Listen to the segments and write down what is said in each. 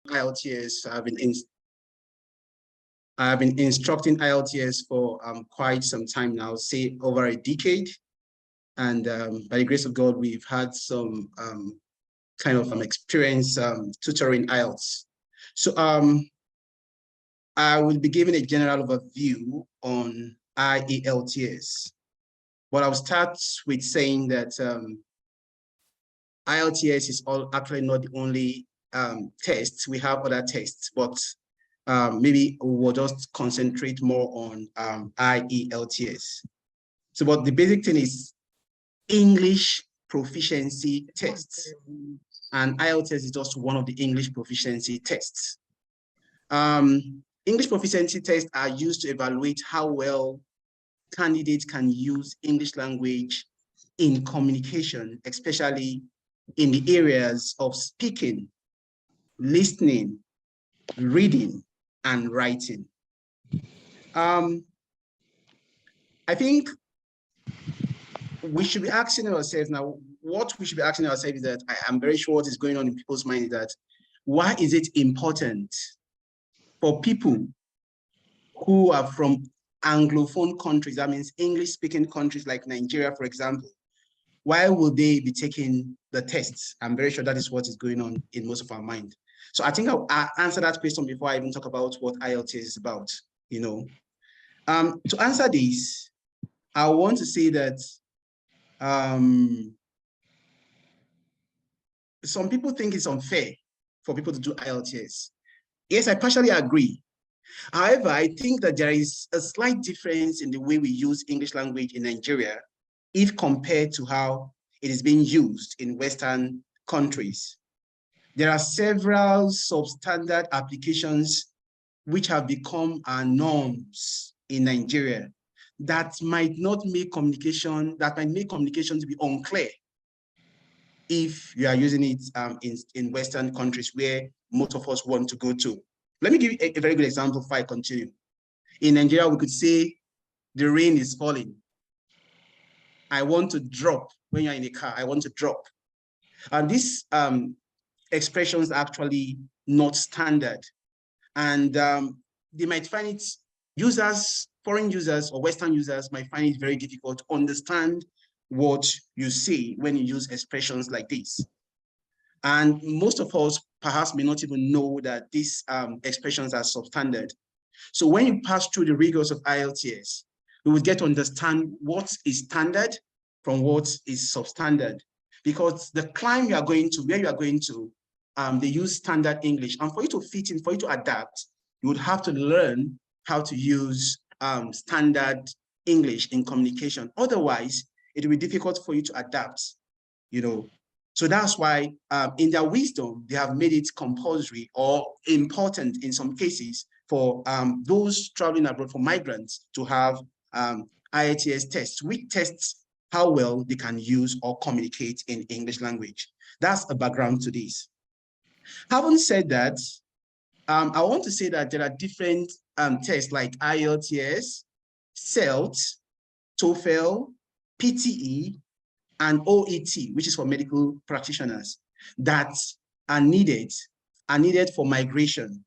IELTS. I've been instructing IELTS for quite some time now, say over a decade. And by the grace of God, we've had some kind of experience tutoring IELTS. So I will be giving a general overview on IELTS. But I'll start with saying that IELTS is actually not the only test. We have other tests, but maybe we'll just concentrate more on IELTS. So, but the basic thing is English proficiency tests, and IELTS is just one of the English proficiency tests. English proficiency tests are used to evaluate how well candidates can use English language in communication, especially in the areas of speaking, listening, reading, and writing. I think we should be asking ourselves now, what we should be asking ourselves is that I'm very sure what is going on in people's minds is that why is it important for people who are from Anglophone countries, that means English-speaking countries like Nigeria, for example, why will they be taking the tests? I'm very sure that is what is going on in most of our mind. So I think I'll answer that question before I even talk about what IELTS is about, you know. To answer this, I want to say that some people think it's unfair for people to do IELTS. Yes, I partially agree. However, I think that there is a slight difference in the way we use English language in Nigeria if compared to how it is being used in Western countries. There are several substandard applications which have become our norms in Nigeria that might make communication to be unclear if you are using it in Western countries where most of us want to go to. Let me give you a very good example before I continue. In Nigeria, we could say the rain is falling. I want to drop. When you're in a car, I want to drop. And these expressions are actually not standard. And they might find it, foreign users or Western users might find it very difficult to understand what you say when you use expressions like this. And most of us perhaps may not even know that these expressions are substandard. So when you pass through the rigors of IELTS, we will get to understand what is standard from what is substandard. Because the climb you are going to, where you are going to, they use standard English. And for you to fit in, for you to adapt, you would have to learn how to use standard English in communication. Otherwise, it will be difficult for you to adapt, you know. So that's why in their wisdom, they have made it compulsory or important in some cases for those traveling abroad, for migrants, to have IELTS tests, which tests how well they can use or communicate in English language. That's a background to this. Having said that, I want to say that there are different tests like IELTS, CELT, TOEFL, PTE, and OET, which is for medical practitioners, that are needed for migration.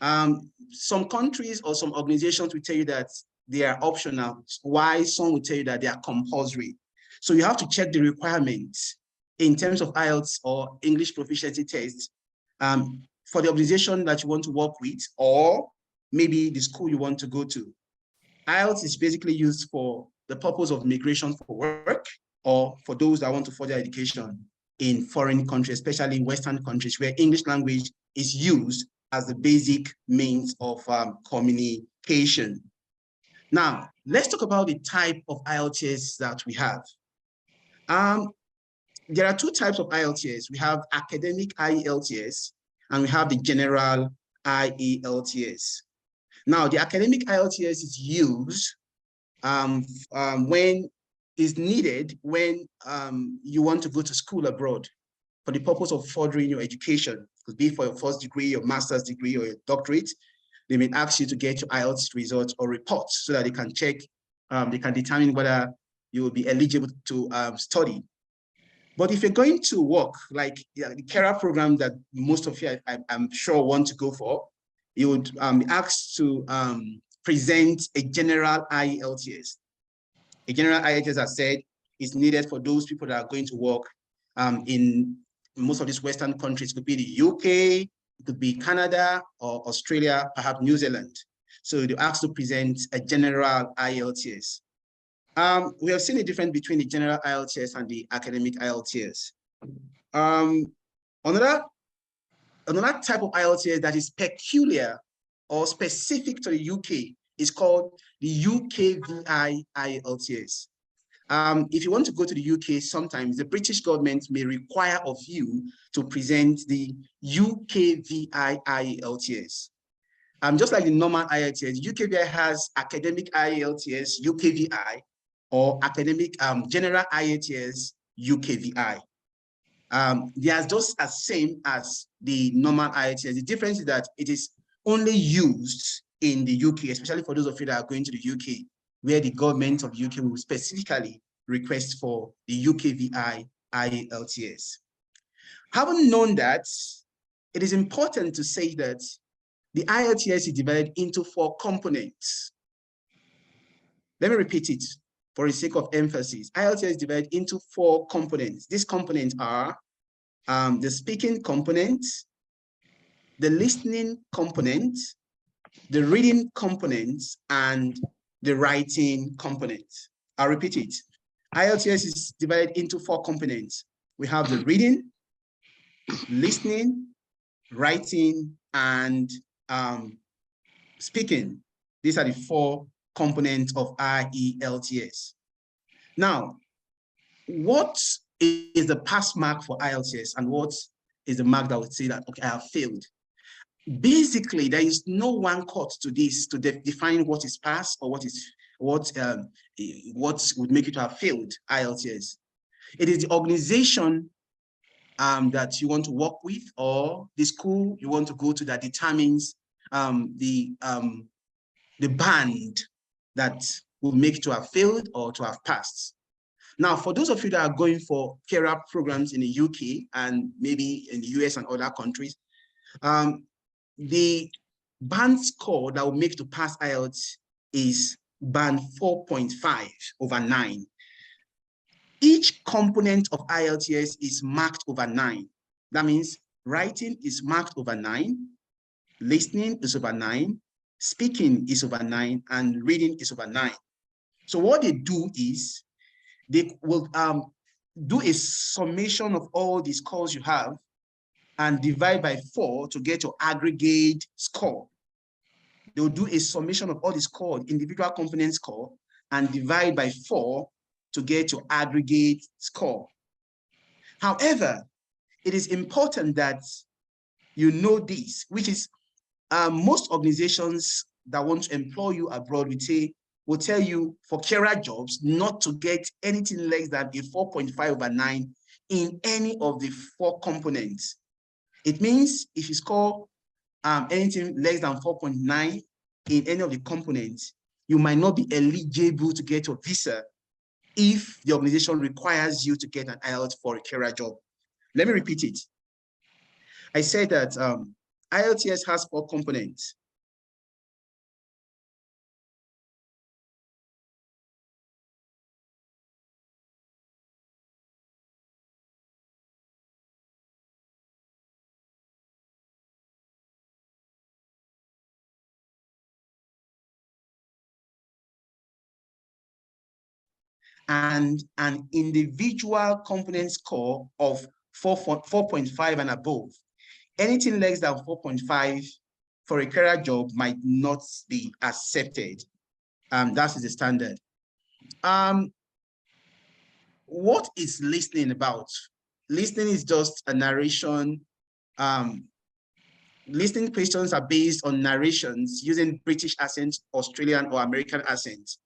Some countries or some organizations will tell you that they are optional, while some will tell you that they are compulsory. So you have to check the requirements in terms of IELTS or English proficiency tests for the organization that you want to work with, or maybe the school you want to go to. IELTS is basically used for the purpose of migration for work, or for those that want to further education in foreign countries, especially in Western countries where English language is used as the basic means of communication. Now, let's talk about the type of IELTS that we have. There are two types of IELTS. We have academic IELTS and we have the general IELTS. Now, the academic IELTS is used when is needed when you want to go to school abroad for the purpose of furthering your education. It could be for your first degree, your master's degree, or your doctorate. They may ask you to get your IELTS results or reports so that they can check, they can determine whether you will be eligible to study. But if you're going to work, like the career program that most of you, I'm sure, want to go for, you would be asked to present a general IELTS. A general IELTS, as I said, is needed for those people that are going to work in most of these Western countries. It could be the UK, it could be Canada or Australia, perhaps New Zealand. So they're asked to present a general IELTS. We have seen the difference between the general IELTS and the academic IELTS. Another type of IELTS that is peculiar or specific to the UK is called the UKVI IELTS. If you want to go to the UK, sometimes the British government may require of you to present the UKVI IELTS. Just like the normal IELTS, UKVI has academic IELTS, UKVI, or academic general IELTS, UKVI. They are just as same as the normal IELTS. The difference is that it is only used in the UK, especially for those of you that are going to the UK, where the government of the UK will specifically request for the UKVI IELTS. Having known that, it is important to say that the IELTS is divided into 4 components. Let me repeat it for the sake of emphasis. IELTS is divided into 4 components. These components are the speaking component, the listening component, the reading component, and the writing component. I'll repeat it. IELTS is divided into 4 components. We have the reading, listening, writing, and speaking. These are the 4 components of IELTS. Now, what is the pass mark for IELTS, and what is the mark that would say that, okay, I have failed? Basically, there is no one cut to this to define what is pass or what would make you to have failed IELTS. It is the organization that you want to work with, or the school you want to go to, that determines the band that will make you to have failed or to have passed. Now, for those of you that are going for career programs in the UK and maybe in the US and other countries, the band score that will make to pass IELTS is band 4.5 over 9. Each component of IELTS is marked over 9. That means writing is marked over 9, listening is over 9, speaking is over 9, and reading is over 9. So what they do is they will do a summation of all the scores you have and divide by 4 to get your aggregate score. They will do a summation of all the score, individual component score, and divide by 4 to get your aggregate score. However, it is important that you know this, which is most organizations that want to employ you abroad will tell you for career jobs not to get anything less than a 4.5 over 9 in any of the 4 components. It means if you score anything less than 4.9 in any of the components, you might not be eligible to get your visa if the organization requires you to get an IELTS for a career job. Let me repeat it. I said that IELTS has 4 components. And an individual component score of 4.5 and above. Anything less than 4.5 for a career job might not be accepted. That is the standard. What is listening about? Listening is just a narration. Listening questions are based on narrations using British accents, Australian or American accents,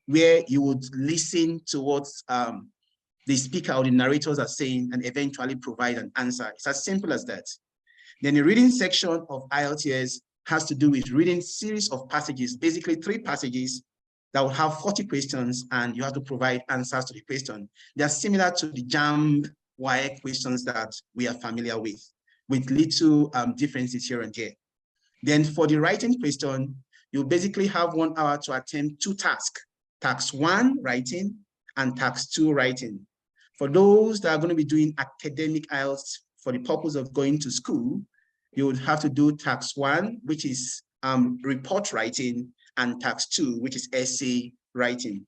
where you would listen to what the speaker or the narrators are saying and eventually provide an answer. It's as simple as that. Then the reading section of IELTS has to do with reading series of passages, basically 3 passages that will have 40 questions, and you have to provide answers to the question. They are similar to the JAMB WAEC questions that we are familiar with little differences here and there. Then for the writing question, you basically have 1 hour to attempt 2 tasks, task 1 writing and task 2 writing. For those that are going to be doing academic IELTS for the purpose of going to school, you would have to do task 1, which is report writing, and task 2, which is essay writing.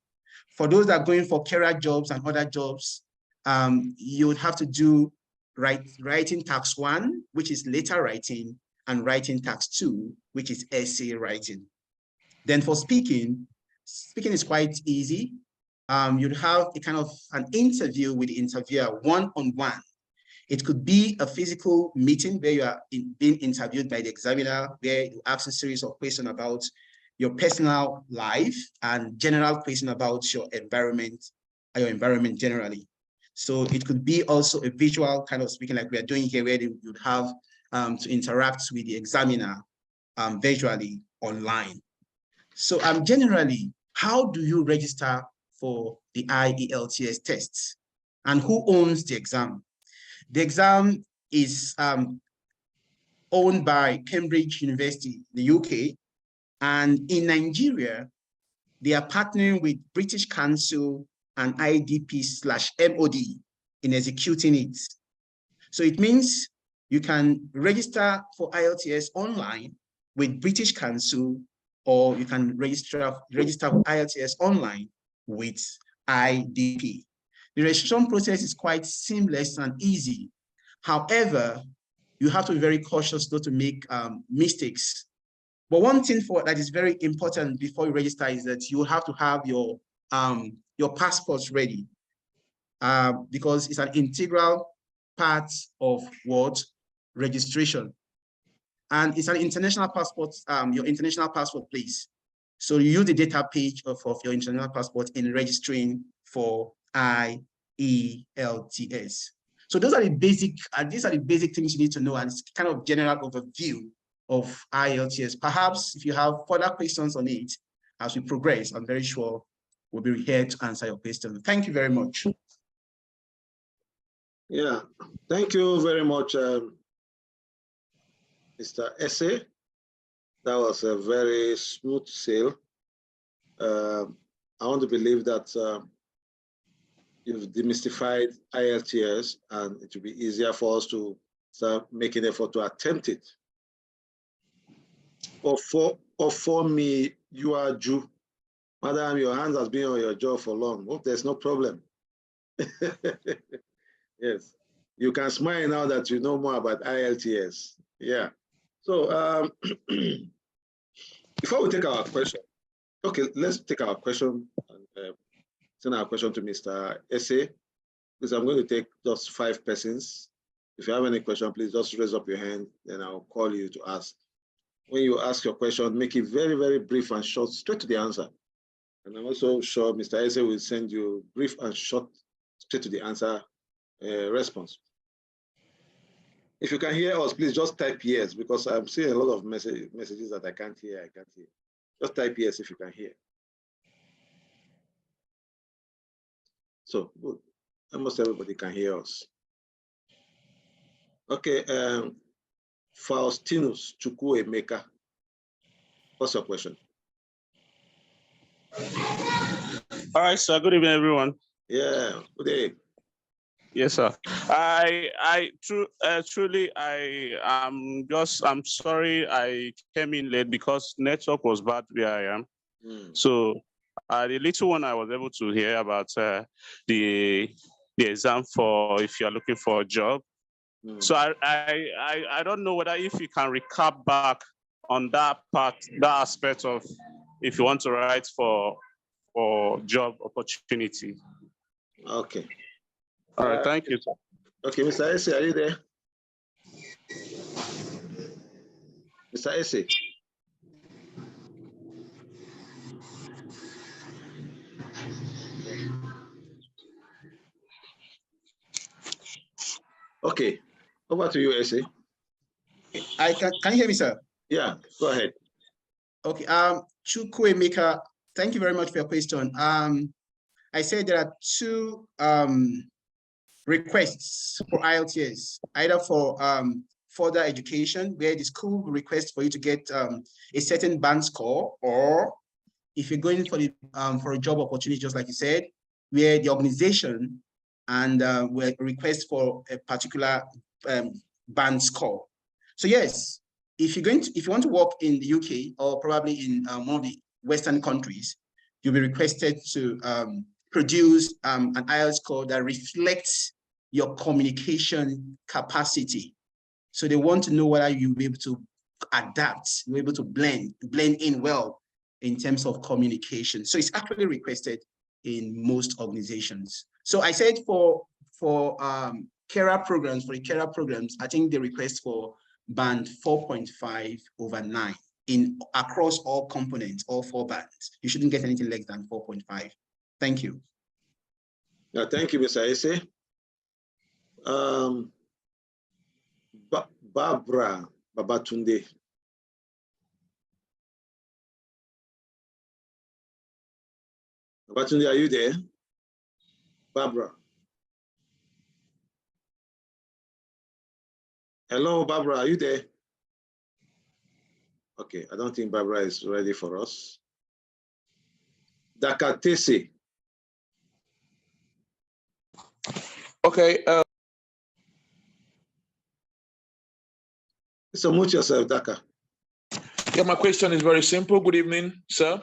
For those that are going for career jobs and other jobs, you would have to do writing task 1, which is letter writing, and writing task 2, which is essay writing. Then for speaking is quite easy. You'd have a kind of an interview with the interviewer one-on-one. It could be a physical meeting where you are being interviewed by the examiner, where you ask a series of questions about your personal life and general question about your environment generally. So it could be also a visual kind of speaking like we are doing here, where you'd have to interact with the examiner visually online. So generally, how do you register for the IELTS tests? And who owns the exam? The exam is owned by Cambridge University, the UK. And in Nigeria, they are partnering with British Council and IDP/MOD in executing it. So it means you can register for IELTS online with British Council, or you can register for IELTS online with IDP. The registration process is quite seamless and easy. However, you have to be very cautious not to make mistakes. But one thing that is very important before you register is that you have to have your passports ready, because it's an integral part of what registration. And it's an international passport, your international passport, please. So you use the data page of your international passport in registering for IELTS. So those are the basic, these are the basic things you need to know, and it's kind of general overview of IELTS. Perhaps if you have further questions on it as we progress, I'm very sure we'll be here to answer your questions. Thank you very much. Yeah, thank you very much, Mr. Esse. That was a very smooth sail. I want to believe that you've demystified IELTS, and it will be easier for us to start making effort to attempt it. Or for me, you are Jew. Madam, your hands has been on your jaw for long. Hope there's no problem. Yes, you can smile now that you know more about IELTS. Yeah. So before we take our question, okay, let's take our question and send our question to Mr. Esse, because I'm going to take just 5 persons. If you have any question, please just raise up your hand, then I'll call you to ask. When you ask your question, make it very, very brief and short, straight to the answer. And I'm also sure Mr. Esse will send you brief and short, straight to the answer response. If you can hear us, please just type yes, because I'm seeing a lot of messages that I can't hear. Just type yes if you can hear. So good. Almost everybody can hear us. Okay, Faustinus Chukwuemeka, what's your question? All right, sir. Good evening, everyone. Yeah, good day. Yes, sir. Truly, I'm sorry I came in late because network was bad where I am. So the little one I was able to hear about the exam for if you are looking for a job. So I don't know whether if you can recap back on that part, that aspect of if you want to write for job opportunity. Okay. All right, thank you. Okay, Mr. Esse, are you there? Mr. Esse. Okay, over to you, Esse. Can you hear me, sir? Yeah, go ahead. Okay, Chukwuemeka, thank you very much for your question. I said there are two requests for IELTS, either for further education, where the school requests for you to get a certain band score, or if you're going for a job opportunity, just like you said, where the organization and will request for a particular band score. So yes, if you want to work in the UK or probably in one of the Western countries, you'll be requested to produce an IELTS score that reflects your communication capacity. So they want to know whether you'll be able to adapt, you're able to blend in well in terms of communication. So it's actually requested in most organizations. So I said for carer programs, I think the request for band 4.5/9 across all components, all 4 bands. You shouldn't get anything less than 4.5. Thank you. Yeah, thank you, Mr. Ese. Barbara Babatunde. Babatunde, are you there? Barbara. Hello, Barbara, are you there? Okay, I don't think Barbara is ready for us. Dakatese. Okay. So mute yourself, Daka. Yeah, my question is very simple. Good evening, sir.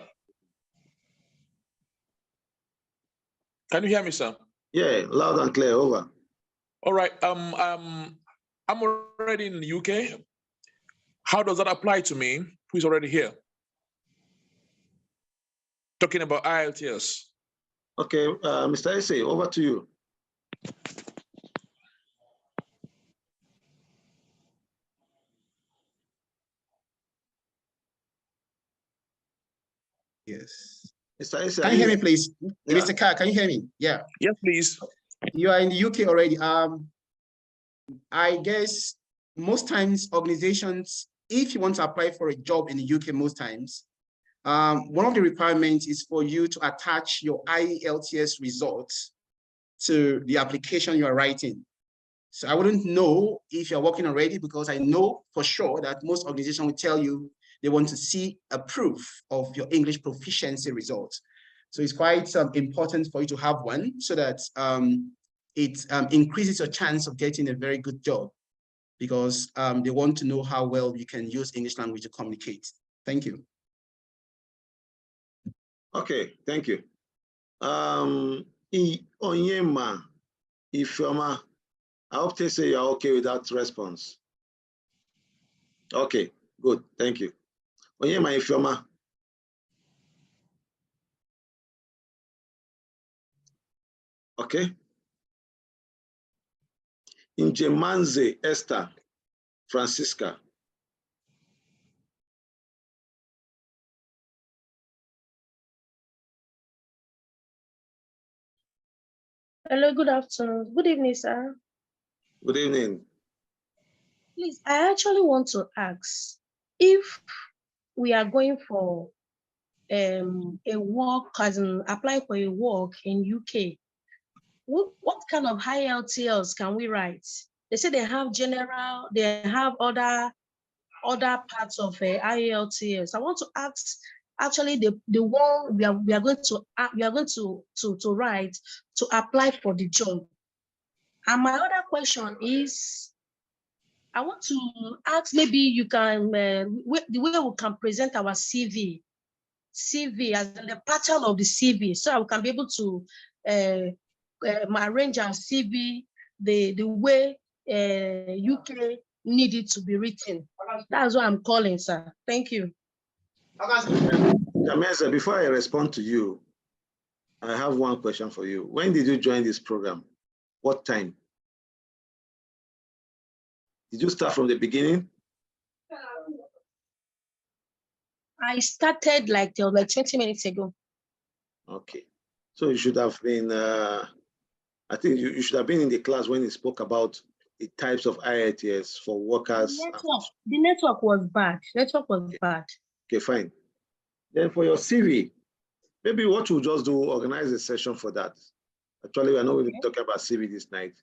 Can you hear me, sir? Yeah, loud and clear, over. All right. I'm already in the UK. How does that apply to me, who's already here? Talking about IELTS. Okay, Mr. Ese, over to you. Yes. Mr. Ese, can you hear me, please? Yeah. Mr. Carr, can you hear me? Yeah. Yes, please. You are in the UK already. I guess most times organizations, if you want to apply for a job in the UK, most times, one of the requirements is for you to attach your IELTS results to the application you are writing. So I wouldn't know if you're working already, because I know for sure that most organizations will tell you they want to see a proof of your English proficiency results. So it's quite important for you to have one, so that it increases your chance of getting a very good job, because they want to know how well you can use English language to communicate. Thank you. Okay, thank you. Onyema Ifeoma, I hope they say you're okay with that response. Okay, good, thank you. Onyema Ifeoma. Okay. Njemanze Esther Francisca. Hello, good afternoon. Good evening, sir. Good evening. Please, I actually want to ask if we are going for a work, as in apply for a work in UK, what kind of IELTS can we write? They say they have general, they have other parts of IELTS. I want to ask actually the one we are going to write to apply for the job. And my other question is, I want to ask, maybe you can, the way we can present our CV as in the pattern of the CV, so I can be able to arrange our CV the way UK need it to be written. That's what I'm calling, sir. Thank you. Jamesa, before I respond to you, I have one question for you. When did you join this program? What time? Did you start from the beginning? I started like 20 minutes ago. Okay. So you should have been, I think you should have been in the class when he spoke about the types of IELTS for workers. The network was bad. Okay, fine. Then for your CV, maybe what we'll just do, organize a session for that. Actually, we're not going to talk about CV this night.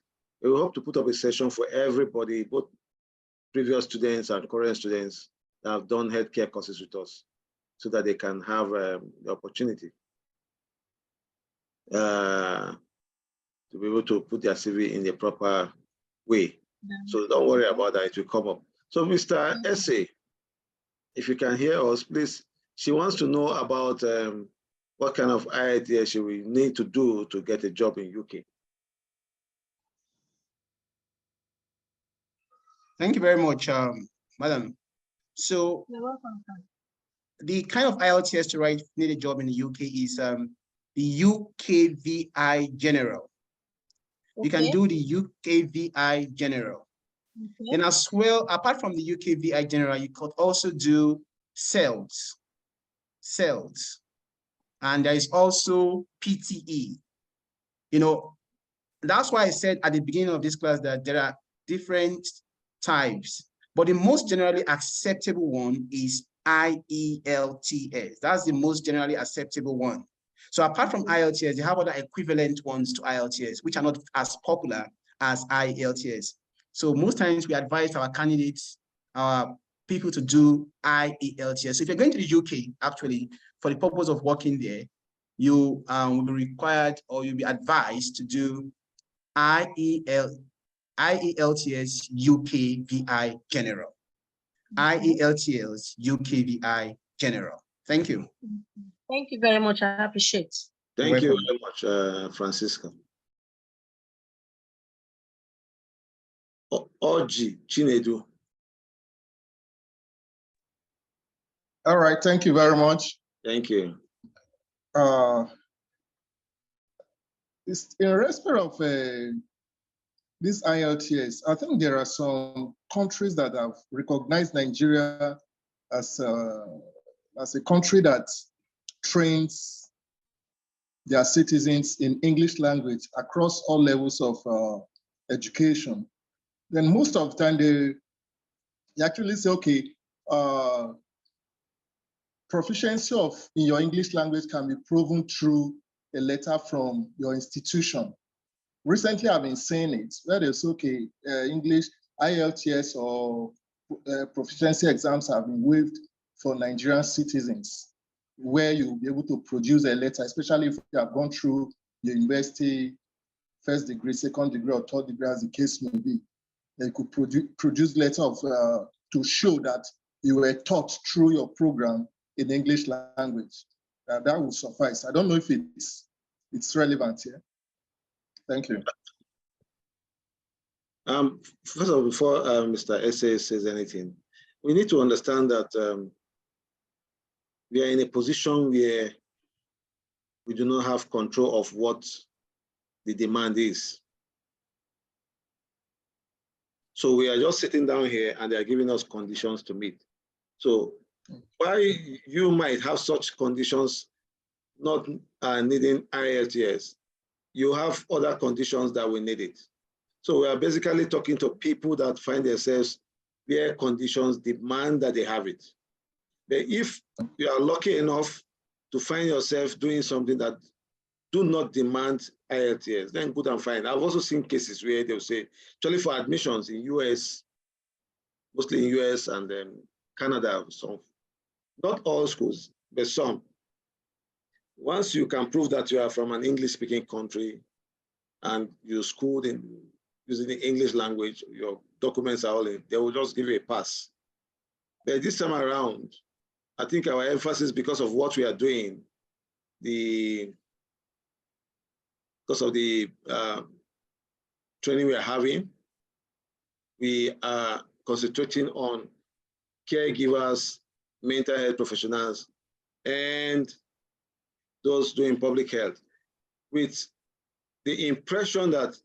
We hope to put up a session for everybody, both previous students and current students that have done healthcare courses with us, so that they can have the opportunity to be able to put their CV in the proper way. So don't worry about that, it will come up. So Mr. Ese, if you can hear us, please, she wants to know about what kind of IELTS she will need to do to get a job in UK. Thank you very much, madam. So You're welcome, sir. the kind of IELTS to write need a job in the UK is the UKVI General. You can do the UKVI General. Okay. And as well, apart from the UKVI General, you could also do CELTS. And there is also PTE. You know, that's why I said at the beginning of this class that there are different types, but the most generally acceptable one is IELTS. That's the most generally acceptable one. So apart from IELTS, they have other equivalent ones to IELTS, which are not as popular as IELTS. So most times we advise our candidates, our people to do IELTS. So if you're going to the UK, actually, for the purpose of working there, you will be required or you'll be advised to do IELTS UKVI General. IELTS UKVI General. Thank you. Thank you very much. I appreciate. Thank you very much, Francisco. Oji Chinedu. All right, thank you very much. Thank you. It's in respect of this IELTS, I think there are some countries that have recognized Nigeria as a country that trains their citizens in English language across all levels of education. Then most of the time they actually say, okay, proficiency in your English language can be proven through a letter from your institution. Recently, I've been saying it, where they say, okay, English, IELTS or proficiency exams have been waived for Nigerian citizens, where you'll be able to produce a letter, especially if you have gone through the university, first degree, second degree, or third degree, as the case may be. They could produce letter to show that you were taught through your program in English language. That will suffice. I don't know if it's relevant here. Thank you. First of all, before Mr. Ese says anything, we need to understand that we are in a position where we do not have control of what the demand is. So we are just sitting down here and they are giving us conditions to meet. So why you might have such conditions not needing IELTS, you have other conditions that will need it. So we are basically talking to people that find themselves where conditions demand that they have it. But if you are lucky enough to find yourself doing something that do not demand IELTS, then good and fine. I've also seen cases where they'll say, actually for admissions in US, mostly in US and Canada, some, not all schools, but some. Once you can prove that you are from an English-speaking country and you schooled in using the English language, your documents are all in, they will just give you a pass. But this time around, I think our emphasis, because of what we are doing, because of the training we are having, we are concentrating on caregivers, mental health professionals, and those doing public health, with the impression that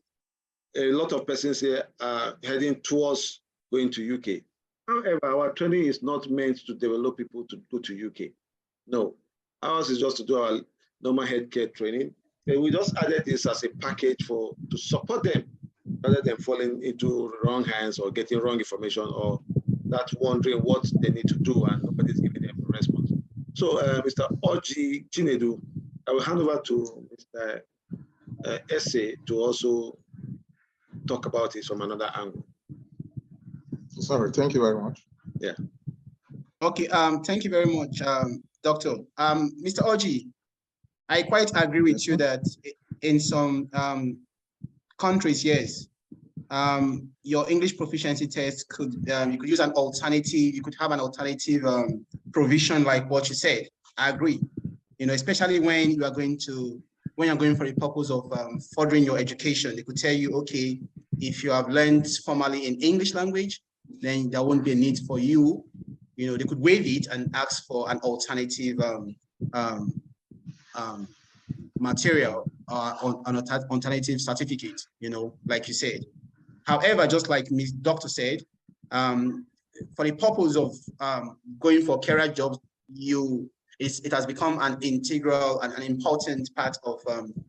a lot of persons here are heading towards going to UK. However, our training is not meant to develop people to go to UK. No, ours is just to do our normal healthcare training. And we just added this as a package to support them, rather than falling into wrong hands or getting wrong information or not wondering what they need to do and nobody's giving them a response. So Mr. Oji Chinedu, I will hand over to Mr. Ese to also talk about it from another angle. Sorry, thank you very much. Yeah. Okay, thank you very much, Doctor. Mr. Oji, I quite agree with you that in some countries, yes, your English proficiency test could, you could use an alternative, you could have an alternative provision like what you said. I agree, especially when you are going to, when you're going for the purpose of furthering your education, they could tell you, okay, if you have learned formally in English language, then there won't be a need for you. They could waive it and ask for an alternative material or an alternative certificate, like you said. However, just like Ms. Doctor said, for the purpose of going for career jobs, it has become an integral and an important part of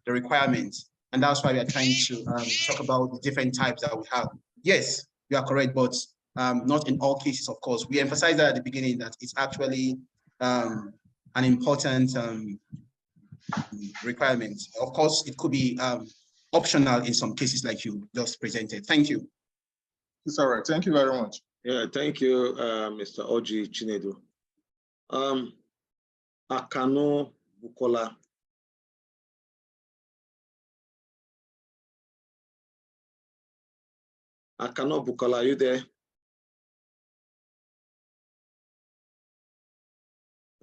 the requirements. And that's why we are trying to talk about the different types that we have. Yes, you are correct, but not in all cases, of course. We emphasized that at the beginning that it's actually an important requirement. Of course, it could be optional in some cases like you just presented. Thank you. It's all right. Thank you very much. Yeah, thank you, Mr. Oji Chinedu. Akano Bukola. Akano Bukola, are you there?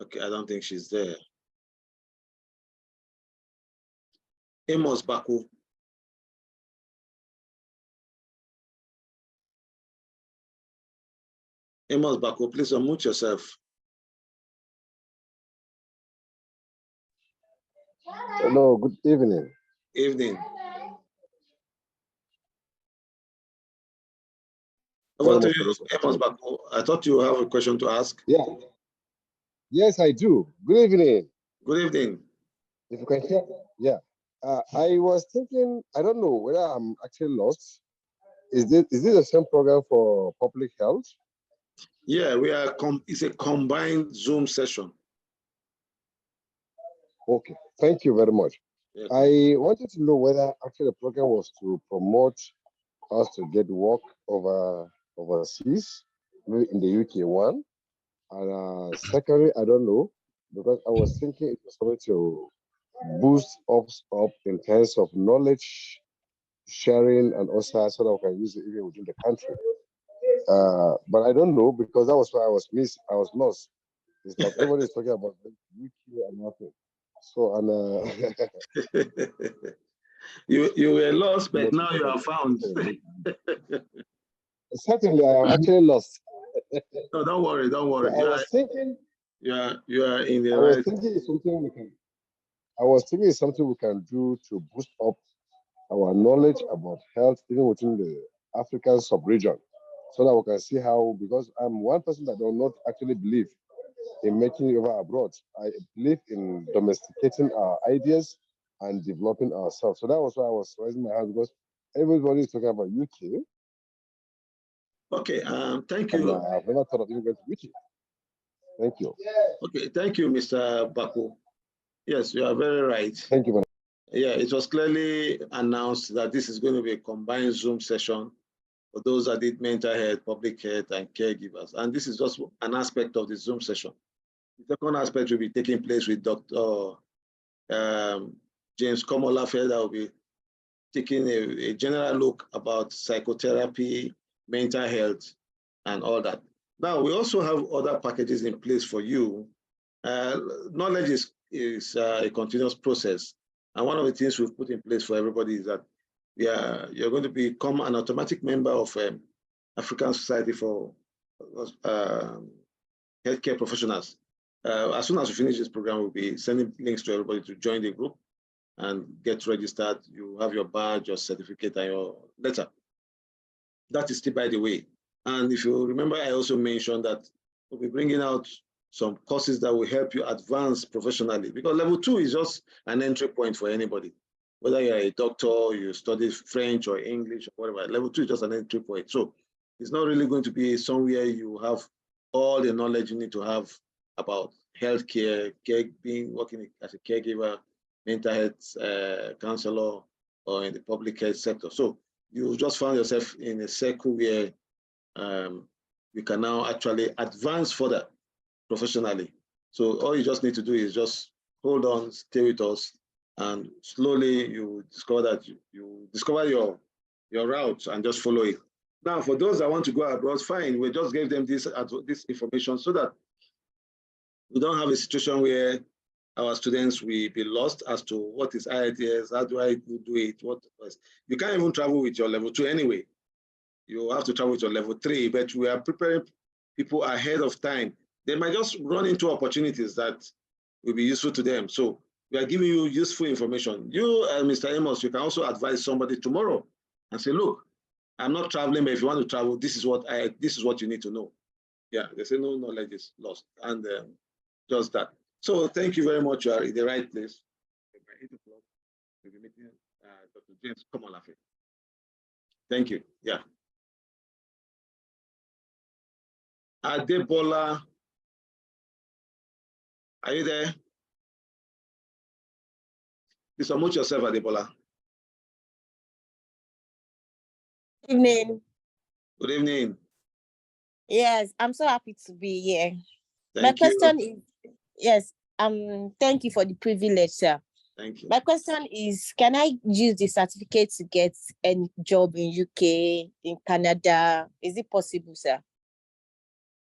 Okay, I don't think she's there. Amos Baku. Amos Baku, please unmute yourself. Hello, good evening. Evening. Over to you, Amos Baku. I thought you have a question to ask. Yeah. Yes, I do. Good evening. Good evening. If you can hear, yeah. I was thinking, I don't know whether I'm actually lost. Is this the same program for public health? Yeah, it's a combined Zoom session. Okay, thank you very much. Yes. I wanted to know whether actually the program was to promote us to get work overseas, maybe in the UK one. And secondly, I don't know, because I was thinking it was something to boost us up in terms of knowledge sharing and also so that we can use it even within the country. But I don't know, because that was why I was lost. It's like everybody's talking about the UK and nothing. So, and you were lost, but now you are found. Certainly, I am actually lost. No, don't worry, don't worry. So I was thinking you are in the I right. was thinking it's something we can do to boost up our knowledge about health, even within the African sub-region, so that we can see how, because I'm one person that does not actually believe in making it over abroad. I believe in domesticating our ideas and developing ourselves. So that was why I was raising my hand, because everybody is talking about UK. Okay, thank you. I've never thought of even going to UK. Thank you. Okay, thank you, Mr. Baku. Yes, you are very right. Thank you. Yeah, it was clearly announced that this is going to be a combined Zoom session for those that did mental health, public health, and caregivers. And this is just an aspect of the Zoom session. The second aspect will be taking place with Dr. James Komolafe, that will be taking a general look about psychotherapy, mental health, and all that. Now, we also have other packages in place for you. Knowledge is a continuous process. And one of the things we've put in place for everybody is that you're going to become an automatic member of African Society for Healthcare Professionals. As soon as we finish this program, we'll be sending links to everybody to join the group and get registered. You have your badge, your certificate, and your letter. That is still by the way. And if you remember, I also mentioned that we'll be bringing out some courses that will help you advance professionally, because level 2 is just an entry point for anybody. Whether you're a doctor, you study French or English or whatever, level 2 is just an entry point. So it's not really going to be somewhere you have all the knowledge you need to have about healthcare, working as a caregiver, mental health counselor, or in the public health sector. So you just found yourself in a circle where you can now actually advance further professionally. So all you just need to do is just hold on, stay with us, and slowly you discover that you discover your route and just follow it. Now, for those that want to go abroad, fine. We just gave them this information so that we don't have a situation where our students will be lost as to what is IELTS, how do I do it, what else. You can't even travel with your level 2 anyway. You have to travel with your level 3, but we are preparing people ahead of time. They might just run into opportunities that will be useful to them. So we are giving you useful information. You, Mr. Amos, you can also advise somebody tomorrow and say, look, I'm not traveling, but if you want to travel, this is what you need to know. Yeah, they say no knowledge is lost, and just that. So thank you very much. You are in the right place. By 8 o'clock, we'll be meeting Dr. James Komolafe. Thank you. Yeah. Adebola, are you there? Please unmute yourself, Adebola. Good evening. Good evening. Yes, I'm so happy to be here. Thank My you. question is, yes, thank you for the privilege, sir. Thank you. My question is, can I use the certificate to get any job in UK, in Canada? Is it possible, sir?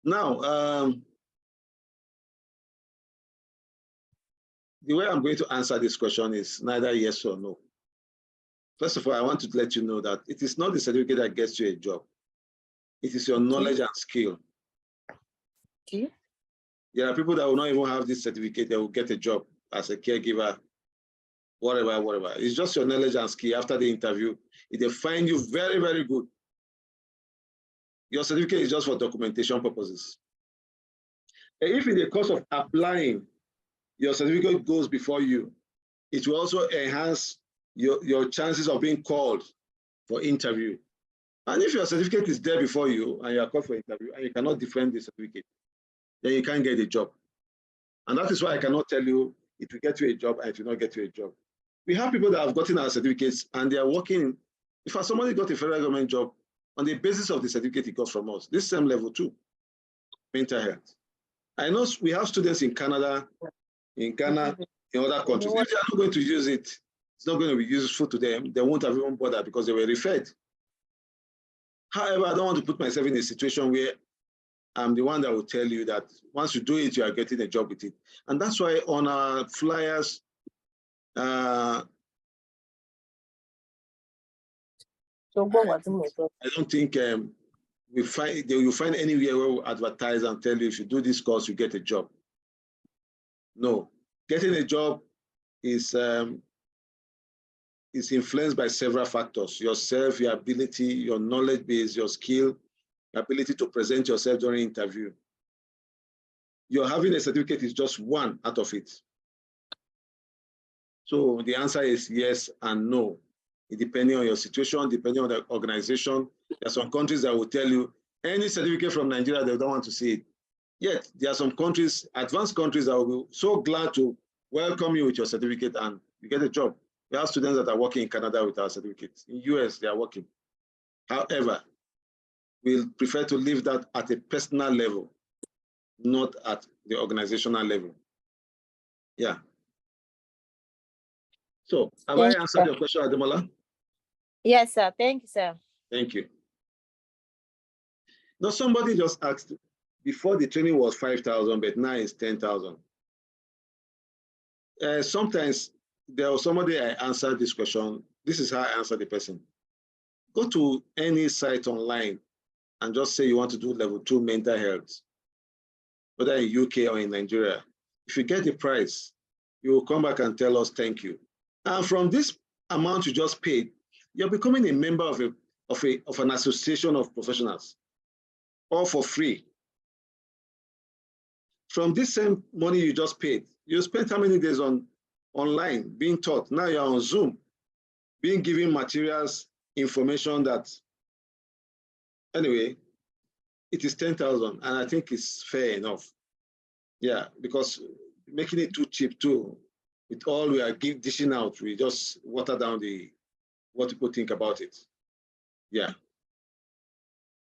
Now, the way I'm going to answer this question is neither yes or no. First of all, I want to let you know that it is not the certificate that gets you a job. It is your knowledge and skill. Okay. There are people that will not even have this certificate, they will get a job as a caregiver, whatever. It's just your knowledge and skill after the interview. If they find you very, very good, your certificate is just for documentation purposes. And if in the course of applying, your certificate goes before you, it will also enhance your chances of being called for interview. And if your certificate is there before you and you are called for interview and you cannot defend the certificate, then you can't get a job. And that is why I cannot tell you it will get you a job and it will not get you a job. We have people that have gotten our certificates and they are working. In fact, somebody got a federal government job on the basis of the certificate he got from us, this same level 2, mental health. I know we have students in Canada, in Ghana, in other countries. If they are not going to use it, it's not going to be useful to them. They won't have even bothered because they were referred. However, I don't want to put myself in a situation where I'm the one that will tell you that once you do it, you are getting a job with it. And that's why on our flyers, I don't think you'll find anywhere where we advertise and tell you if you do this course, you get a job. No, getting a job is influenced by several factors: yourself, your ability, your knowledge base, your skill, your ability to present yourself during interview. Your having a certificate is just one out of it. So the answer is yes and no. It depending on your situation, depending on the organization. There are some countries that will tell you any certificate from Nigeria, they don't want to see it. Yet there are some countries, advanced countries, that will be so glad to welcome you with your certificate and you get a job. We have students that are working in Canada with our certificates. In US, they are working. However, we'll prefer to leave that at a personal level, not at the organizational level. Yeah. So have I answered your question, Ademola? Yes, sir. Thank you, sir. Thank you. Now, somebody just asked, before the training was 5,000, but now it's 10,000. Sometimes there was somebody I answered this question. This is how I answered the person. Go to any site online and just say you want to do level 2 mental health, whether in UK or in Nigeria. If you get the price, you will come back and tell us thank you. And from this amount you just paid, you're becoming a member of an association of professionals, all for free. From this same money you just paid, you spent how many days online being taught? Now you're on Zoom, being given materials, information that, anyway, it is 10,000, and I think it's fair enough. Yeah, because making it too cheap too, with all we are dishing out, we just water down what people think about it. Yeah.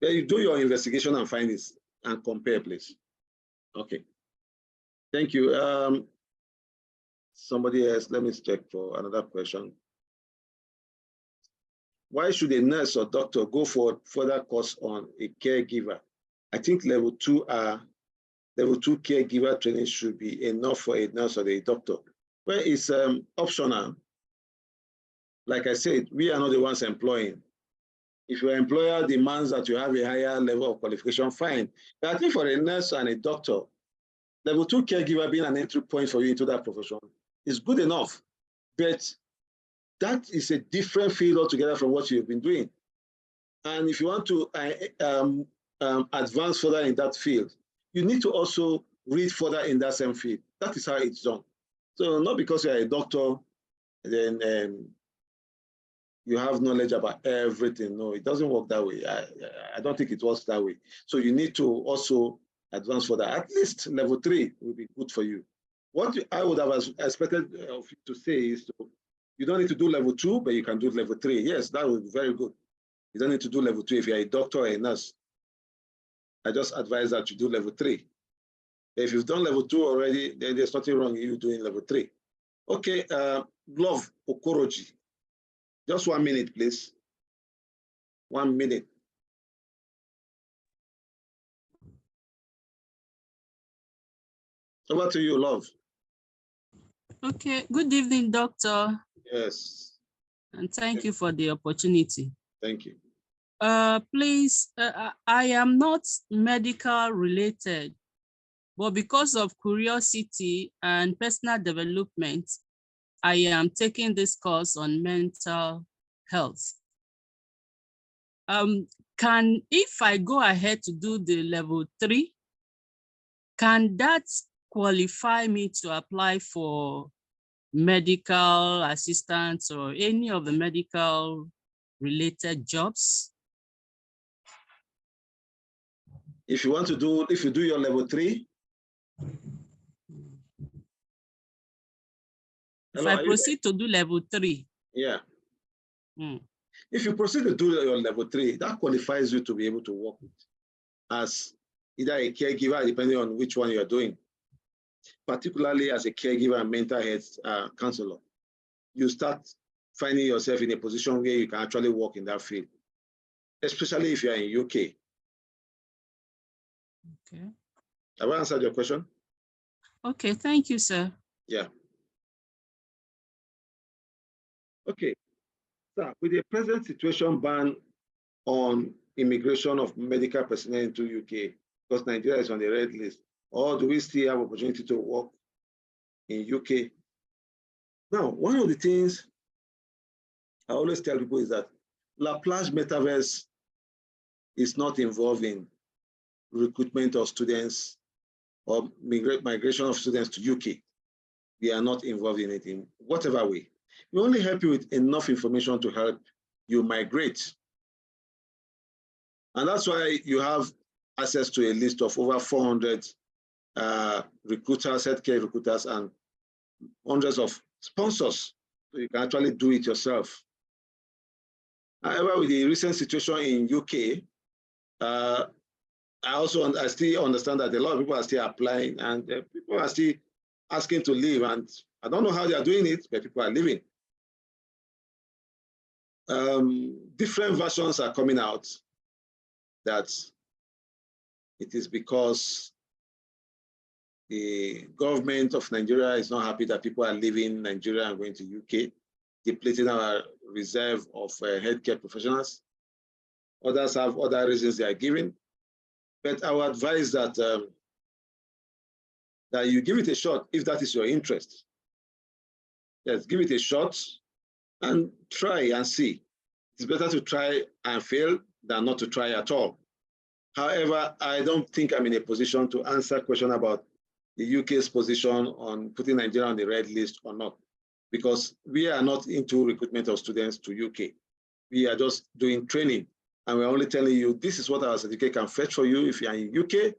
Then you do your investigation and findings and compare, please. Okay. Thank you. Somebody else, let me check for another question. Why should a nurse or doctor go for further course on a caregiver? I think level 2 caregiver training should be enough for a nurse or a doctor. Well, it's optional. Like I said, we are not the ones employing. If your employer demands that you have a higher level of qualification, fine. But I think for a nurse and a doctor, level 2 caregiver being an entry point for you into that profession is good enough. But that is a different field altogether from what you've been doing. And if you want to advance further in that field, you need to also read further in that same field. That is how it's done. So not because you're a doctor, then you have knowledge about everything. No, it doesn't work that way. I don't think it works that way. So you need to also advance further. At least level 3 will be good for you. What I would have expected of you to say is you don't need to do level 2, but you can do level 3. Yes, that would be very good. You don't need to do level 2 if you're a doctor or a nurse. I just advise that you do level 3. If you've done level 2 already, then there's nothing wrong in you doing level 3. Okay, Love Okoroji. Just 1 minute, please. 1 minute. Over to you, Love. Okay, good evening, doctor. Yes. And thank you for the opportunity. Thank you. Please, I am not medical related, but because of curiosity and personal development, I am taking this course on mental health. If I go ahead to do the level 3, can that qualify me to apply for medical assistance or any of the medical related jobs? If you do your level 3. If I proceed to do level 3. Yeah. If you proceed to do your level 3, that qualifies you to be able to work with as either a caregiver, depending on which one you are doing, particularly as a caregiver and mental health counselor. You start finding yourself in a position where you can actually work in that field, especially if you are in UK. Okay. Have I answered your question? Okay, thank you, sir. Yeah. Okay. So with the present situation ban on immigration of medical personnel into UK, because Nigeria is on the red list, or do we still have opportunity to work in UK? Now, one of the things I always tell people is that Laplace Metaverse is not involved in recruitment of students or migration of students to UK. We are not involved in it in whatever way. We only help you with enough information to help you migrate. And that's why you have access to a list of over 400 recruiters, healthcare recruiters, and hundreds of sponsors. So you can actually do it yourself. However, with the recent situation in UK, I still understand that a lot of people are still applying and people are still asking to leave. And I don't know how they are doing it, but people are leaving. Different versions are coming out that it is because the government of Nigeria is not happy that people are leaving Nigeria and going to UK, depleting our reserve of healthcare professionals. Others have other reasons they are giving. But I would advise that, that you give it a shot if that is your interest. Yes, give it a shot and try and see. It's better to try and fail than not to try at all. However, I don't think I'm in a position to answer a question about the UK's position on putting Nigeria on the red list or not, because we are not into recruitment of students to UK. We are just doing training, and we're only telling you this is what our certificate can fetch for you if you are in UK.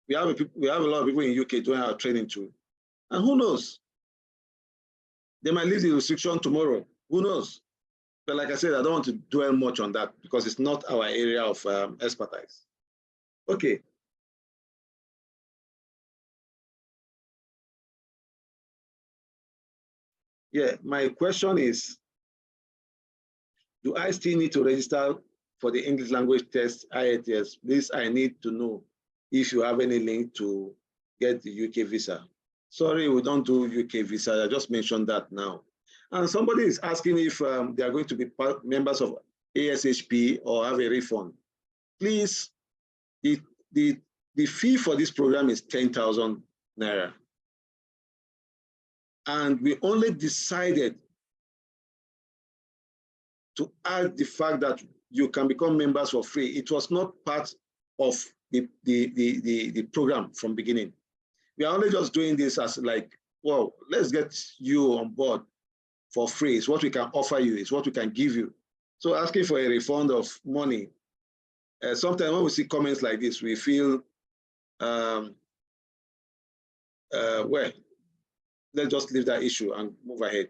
We have a lot of people in UK doing our training too. And who knows? They might leave the restriction tomorrow. Who knows? But like I said, I don't want to dwell much on that because it's not our area of expertise. Okay. Yeah, my question is, do I still need to register for the English language test IELTS? This I need to know if you have any link to get the UK visa. Sorry, we don't do UK visa. I just mentioned that now. And somebody is asking if they are going to be members of ASHP or have a refund. Please, the fee for this program is 10,000 Naira. And we only decided to add the fact that you can become members for free. It was not part of the program from beginning. We are only just doing this as like, well, let's get you on board for free. It's what we can offer you. It's what we can give you. So asking for a refund of money, sometimes when we see comments like this, we feel, well, let's just leave that issue and move ahead.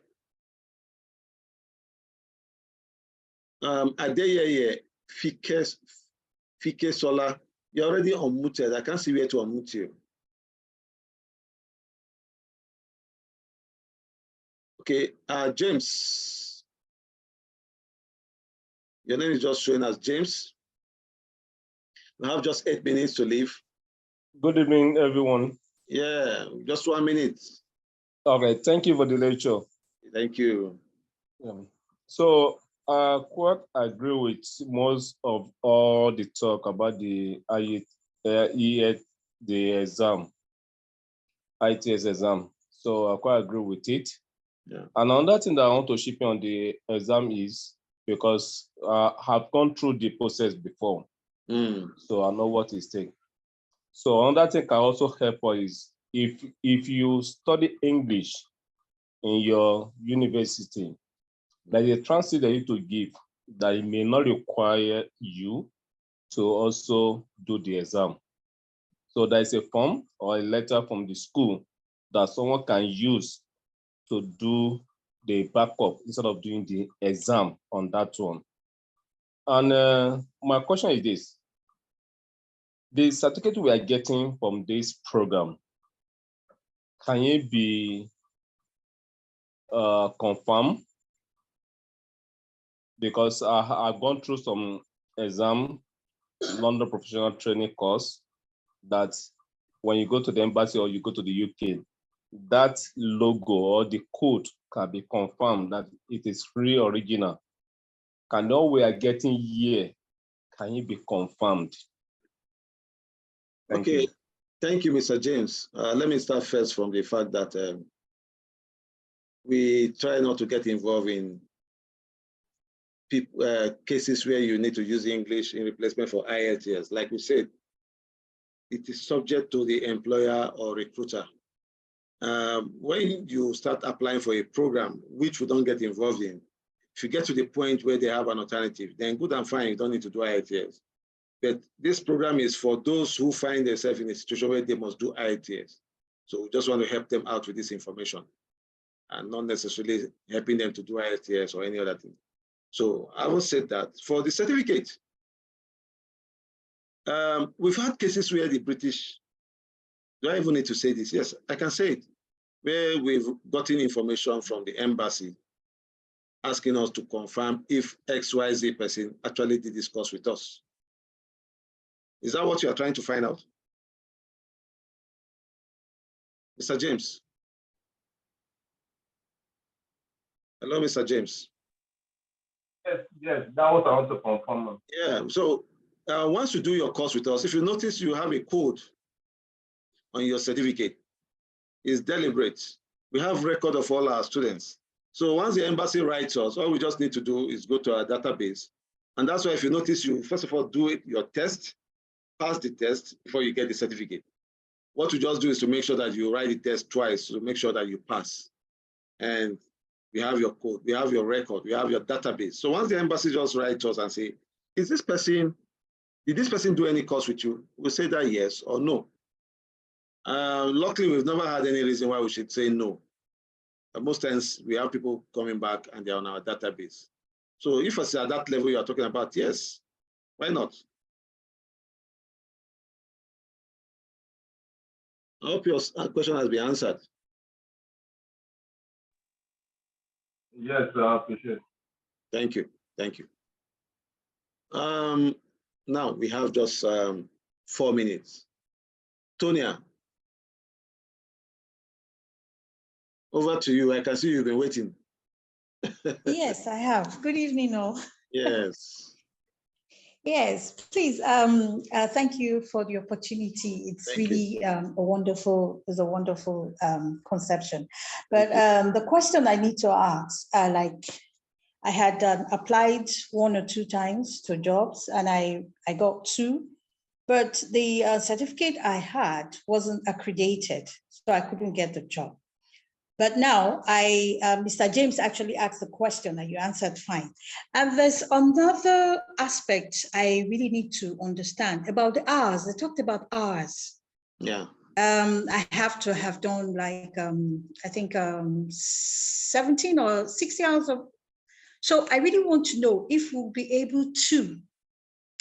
Adeyeye Fike Sola, you're already unmuted. I can't see where to unmute you. Okay, James. Your name is just showing as James. We have just 8 minutes to leave. Good evening, everyone. Yeah, just 1 minute. Okay, thank you for the lecture. Thank you. So I quite agree with most of all the talk about the exam, ITS exam. So I quite agree with it. Yeah. And another thing that I want to chip in on the exam is because I have gone through the process before. So I know what it takes. So another thing can also help us is if you study English in your university, there is a transit that you need to give that it may not require you to also do the exam. So there is a form or a letter from the school that someone can use to do the backup instead of doing the exam on that one. And my question is this: the certificate we are getting from this program, can it be confirmed? Because I've gone through some exam, London professional training course, that when you go to the embassy or you go to the UK, that logo or the code can be confirmed that it is free original. Can all we are getting here, can it be confirmed? Thank you, Mr. James. Let me start first from the fact that we try not to get involved in cases where you need to use English in replacement for IELTS. Like we said, it is subject to the employer or recruiter. When you start applying for a program, which we don't get involved in, if you get to the point where they have an alternative, then good and fine, you don't need to do IELTS. But this program is for those who find themselves in a situation where they must do IELTS. So we just want to help them out with this information and not necessarily helping them to do IELTS or any other thing. So I will say that for the certificate, we've had cases where the British, do I even need to say this? Yes, I can say it, where we've gotten information from the embassy asking us to confirm if XYZ person actually did this course with us. Is that what you are trying to find out? Mr. James. Hello, Mr. James. Yes, that was I want to confirm. Yeah, so once you do your course with us, if you notice you have a code on your certificate, it's deliberate. We have record of all our students. So once the embassy writes us, all we just need to do is go to our database. And that's why if you notice, you first of all do your test, pass the test before you get the certificate. What you just do is to make sure that you write the test twice to make sure that you pass. And we have your code, we have your record, we have your database. So once the embassy just writes us and say, did this person do any course with you? We'll say that yes or no. Luckily, we've never had any reason why we should say no. Most times we have people coming back and they're on our database. So if it's at that level you are talking about, yes, why not? I hope your question has been answered. Yes, I appreciate. Thank you. Thank you. Now we have just 4 minutes. Tonia, over to you. I can see you've been waiting. Yes, I have. Good evening, all. Yes. Yes, please. Thank you for the opportunity. It's really a wonderful conception. But the question I need to ask, like I had applied 1 or 2 times to jobs, and I got 2, but the certificate I had wasn't accredited, so I couldn't get the job. But now Mr. James actually asked the question and you answered fine. And there's another aspect I really need to understand about the hours. They talked about hours. Yeah. I have to have done like, I think 17 or 60 hours of. So I really want to know if we'll be able to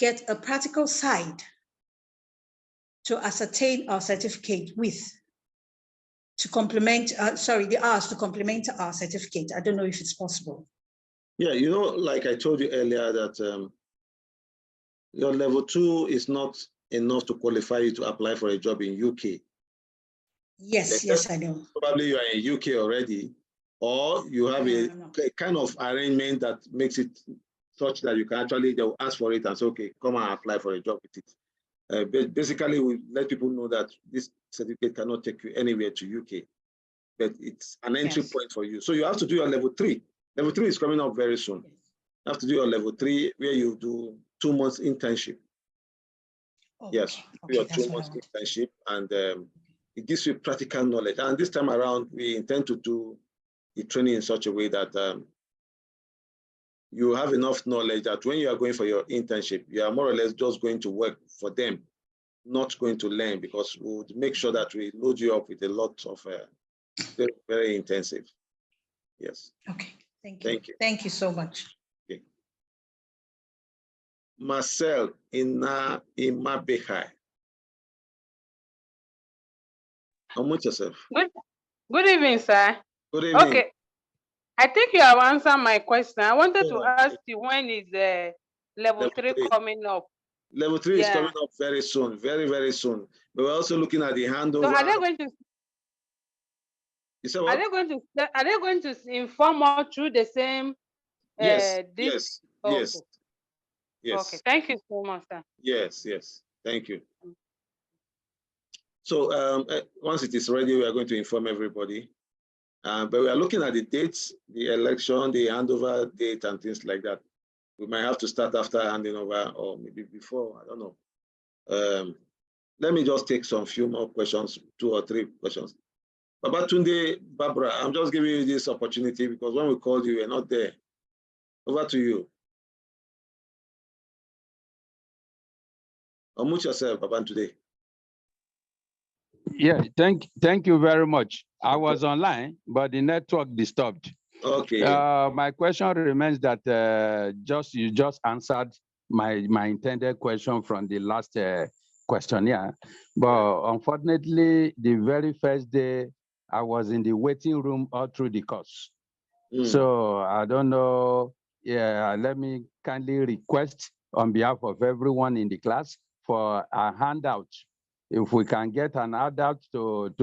get a practical side to ascertain our certificate with, to complement, the hours to complement our certificate. I don't know if it's possible. Yeah, you know, like I told you earlier that your level 2 is not enough to qualify you to apply for a job in UK. Yes, yes, I know. Probably you are in UK already, or you have a kind of arrangement that makes it such that you can actually, they'll ask for it and say, okay, come and apply for a job with it. Basically, we let people know that this certificate cannot take you anywhere to UK, but it's an entry point for you. So you have to do your level 3. Level 3 is coming up very soon. You have to do your level 3 where you do 2 months internship. Oh, yes, okay. your 2 months internship, and it gives you practical knowledge. And this time around, we intend to do the training in such a way that you have enough knowledge that when you are going for your internship, you are more or less just going to work for them, not going to learn, because we would make sure that we load you up with a lot of very, very intensive. Yes. Okay. Thank you. Thank you. Thank you so much. Okay. Marcel Imabehai. Unmute yourself. Good evening, sir. Good evening. Okay. I think you have answered my question. I wanted to ask you, when is level 3 coming up? Level 3 is coming up very soon, very, very soon. But we're also looking at the handover. So are they going to? You said what? Are they going to inform us through the same? Yes. Yes. Okay. Yes. Yes. Okay. Thank you so much, sir. Yes. Yes. Thank you. So once it is ready, we are going to inform everybody. But we are looking at the dates, the election, the handover date, and things like that. We might have to start after handing over, or maybe before. I don't know. Let me just take some few more questions, 2 or 3 questions. Babatunde, Barbara, I'm just giving you this opportunity because when we called you, you're not there. Over to you. Unmute yourself, Babatunde. Yeah, thank you very much. I was online, but the network disturbed. Okay. My question remains that you just answered my intended question from the last questionnaire, but unfortunately, the very first day I was in the waiting room all through the course. So I don't know. Yeah, let me kindly request on behalf of everyone in the class for a handout. If we can get an handout to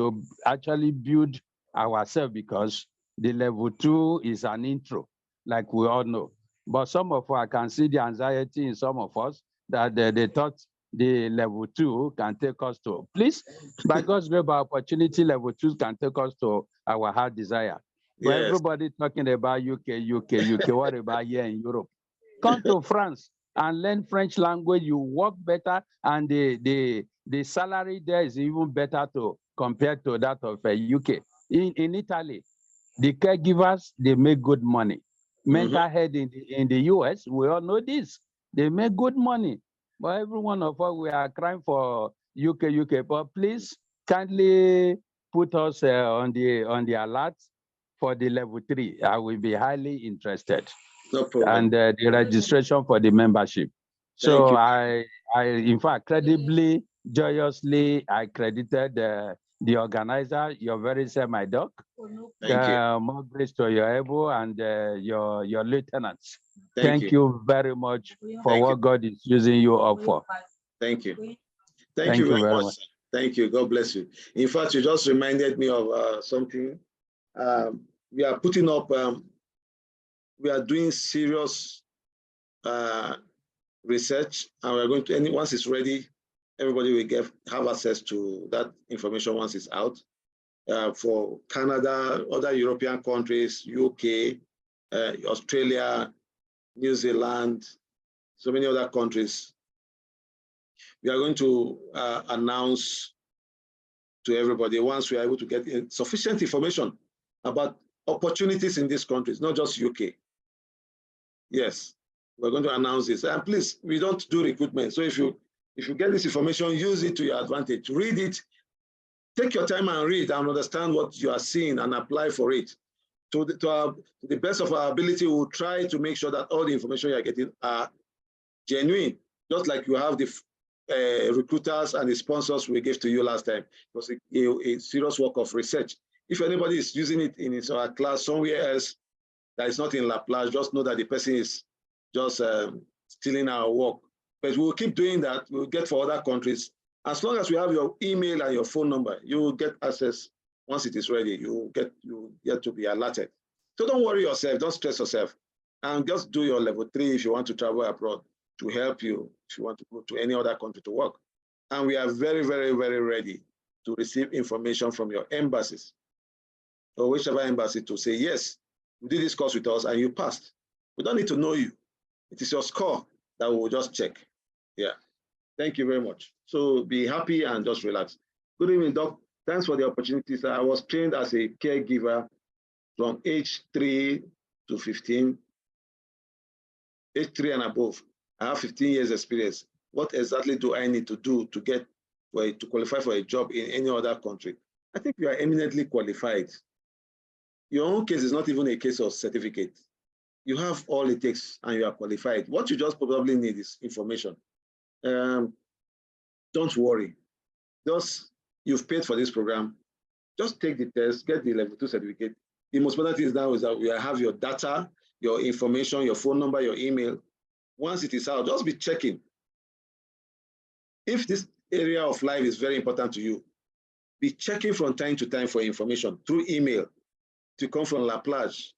actually build ourselves, because the level 2 is an intro, like we all know. But some of us, I can see the anxiety in some of us that they thought the level 2 can take us to. Please, by God's grace, by opportunity, level 2 can take us to our heart desire. But everybody talking about UK, what about here in Europe? Come to France and learn French language, you work better, and the salary there is even better compared to that of UK. In Italy, the caregivers, they make good money. Mental health in the US, we all know this. They make good money. But every one of us, we are crying for UK. But please kindly put us on the alert for the level 3. I will be highly interested. No problem. and the registration for the membership. So I, in fact, credibly, joyously, I credited the organizer. You're very safe, my doc. Thank you. More grace to your able and your lieutenants. Thank you very much for what God is using you up for. Thank you. Thank you very much. Thank you. God bless you. In fact, you just reminded me of something. We are putting up, we are doing serious research, and we're going to, once it's ready, everybody will have access to that information once it's out. For Canada, other European countries, UK, Australia, New Zealand, so many other countries. We are going to announce to everybody once we are able to get sufficient information about opportunities in these countries, not just UK. Yes, we're going to announce this. And please, we don't do recruitment. So if you get this information, use it to your advantage. Read it, take your time and read and understand what you are seeing and apply for it. To the best of our ability, we'll try to make sure that all the information you are getting are genuine, just like you have the recruiters and the sponsors we gave to you last time. It was a serious work of research. If anybody is using it in his class somewhere else that is not in Laplace, just know that the person is just stealing our work. But we'll keep doing that. We'll get for other countries. As long as we have your email and your phone number, you will get access. Once it is ready, you get to be alerted. So don't worry yourself, don't stress yourself, and just do your level 3 if you want to travel abroad to help you if you want to go to any other country to work. And we are very, very, very ready to receive information from your embassies or whichever embassy to say, yes, you did this course with us and you passed. We don't need to know you. It is your score that we will just check. Yeah. Thank you very much. So be happy and just relax. Good evening, Doc. Thanks for the opportunity. I was trained as a caregiver from age 3 to 15, age 3 and above. I have 15 years experience. What exactly do I need to do to get to qualify for a job in any other country? I think you are eminently qualified. Your own case is not even a case of certificate. You have all it takes and you are qualified. What you just probably need is information. Don't worry. You've paid for this program. Just take the test, get the level 2 certificate. The most important thing now is that we have your data, your information, your phone number, your email. Once it is out, just be checking. If this area of life is very important to you, be checking from time to time for information through email to come from Laplace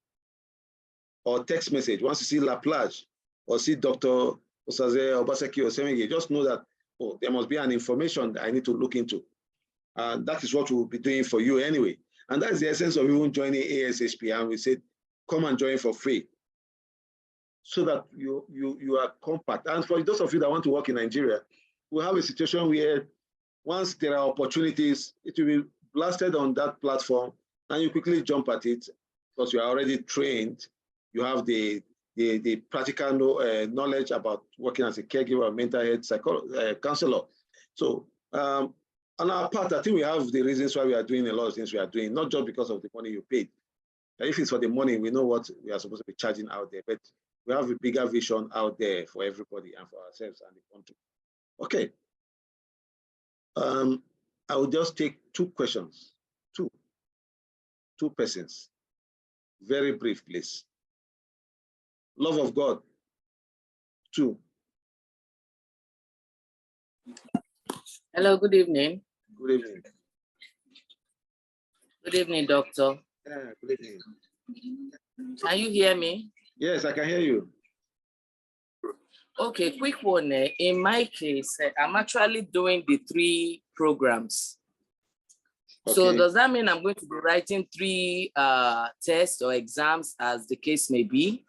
or text message. Once you see Laplace or see Dr. Osaze or Obaseki or Semenge, just know that, oh, there must be an information that I need to look into. And that is what we'll be doing for you anyway. And that's the essence of even joining ASHP. And we said, come and join for free so that you are compact. And for those of you that want to work in Nigeria, we have a situation where once there are opportunities, it will be blasted on that platform and you quickly jump at it because you are already trained. You have the practical knowledge about working as a caregiver, mental health counselor. So on our part, I think we have the reasons why we are doing a lot of things we are doing, not just because of the money you paid. If it's for the money, we know what we are supposed to be charging out there, but we have a bigger vision out there for everybody and for ourselves and the country. Okay. I will just take 2 questions, two persons. Very brief, please. Love of God, 2. Hello, good evening. Good evening. Good evening, doctor. Yeah, good evening. Can you hear me? Yes, I can hear you. Okay, quick one. In my case, I'm actually doing the 3 programs. Okay. So does that mean I'm going to be writing 3 tests or exams as the case may be?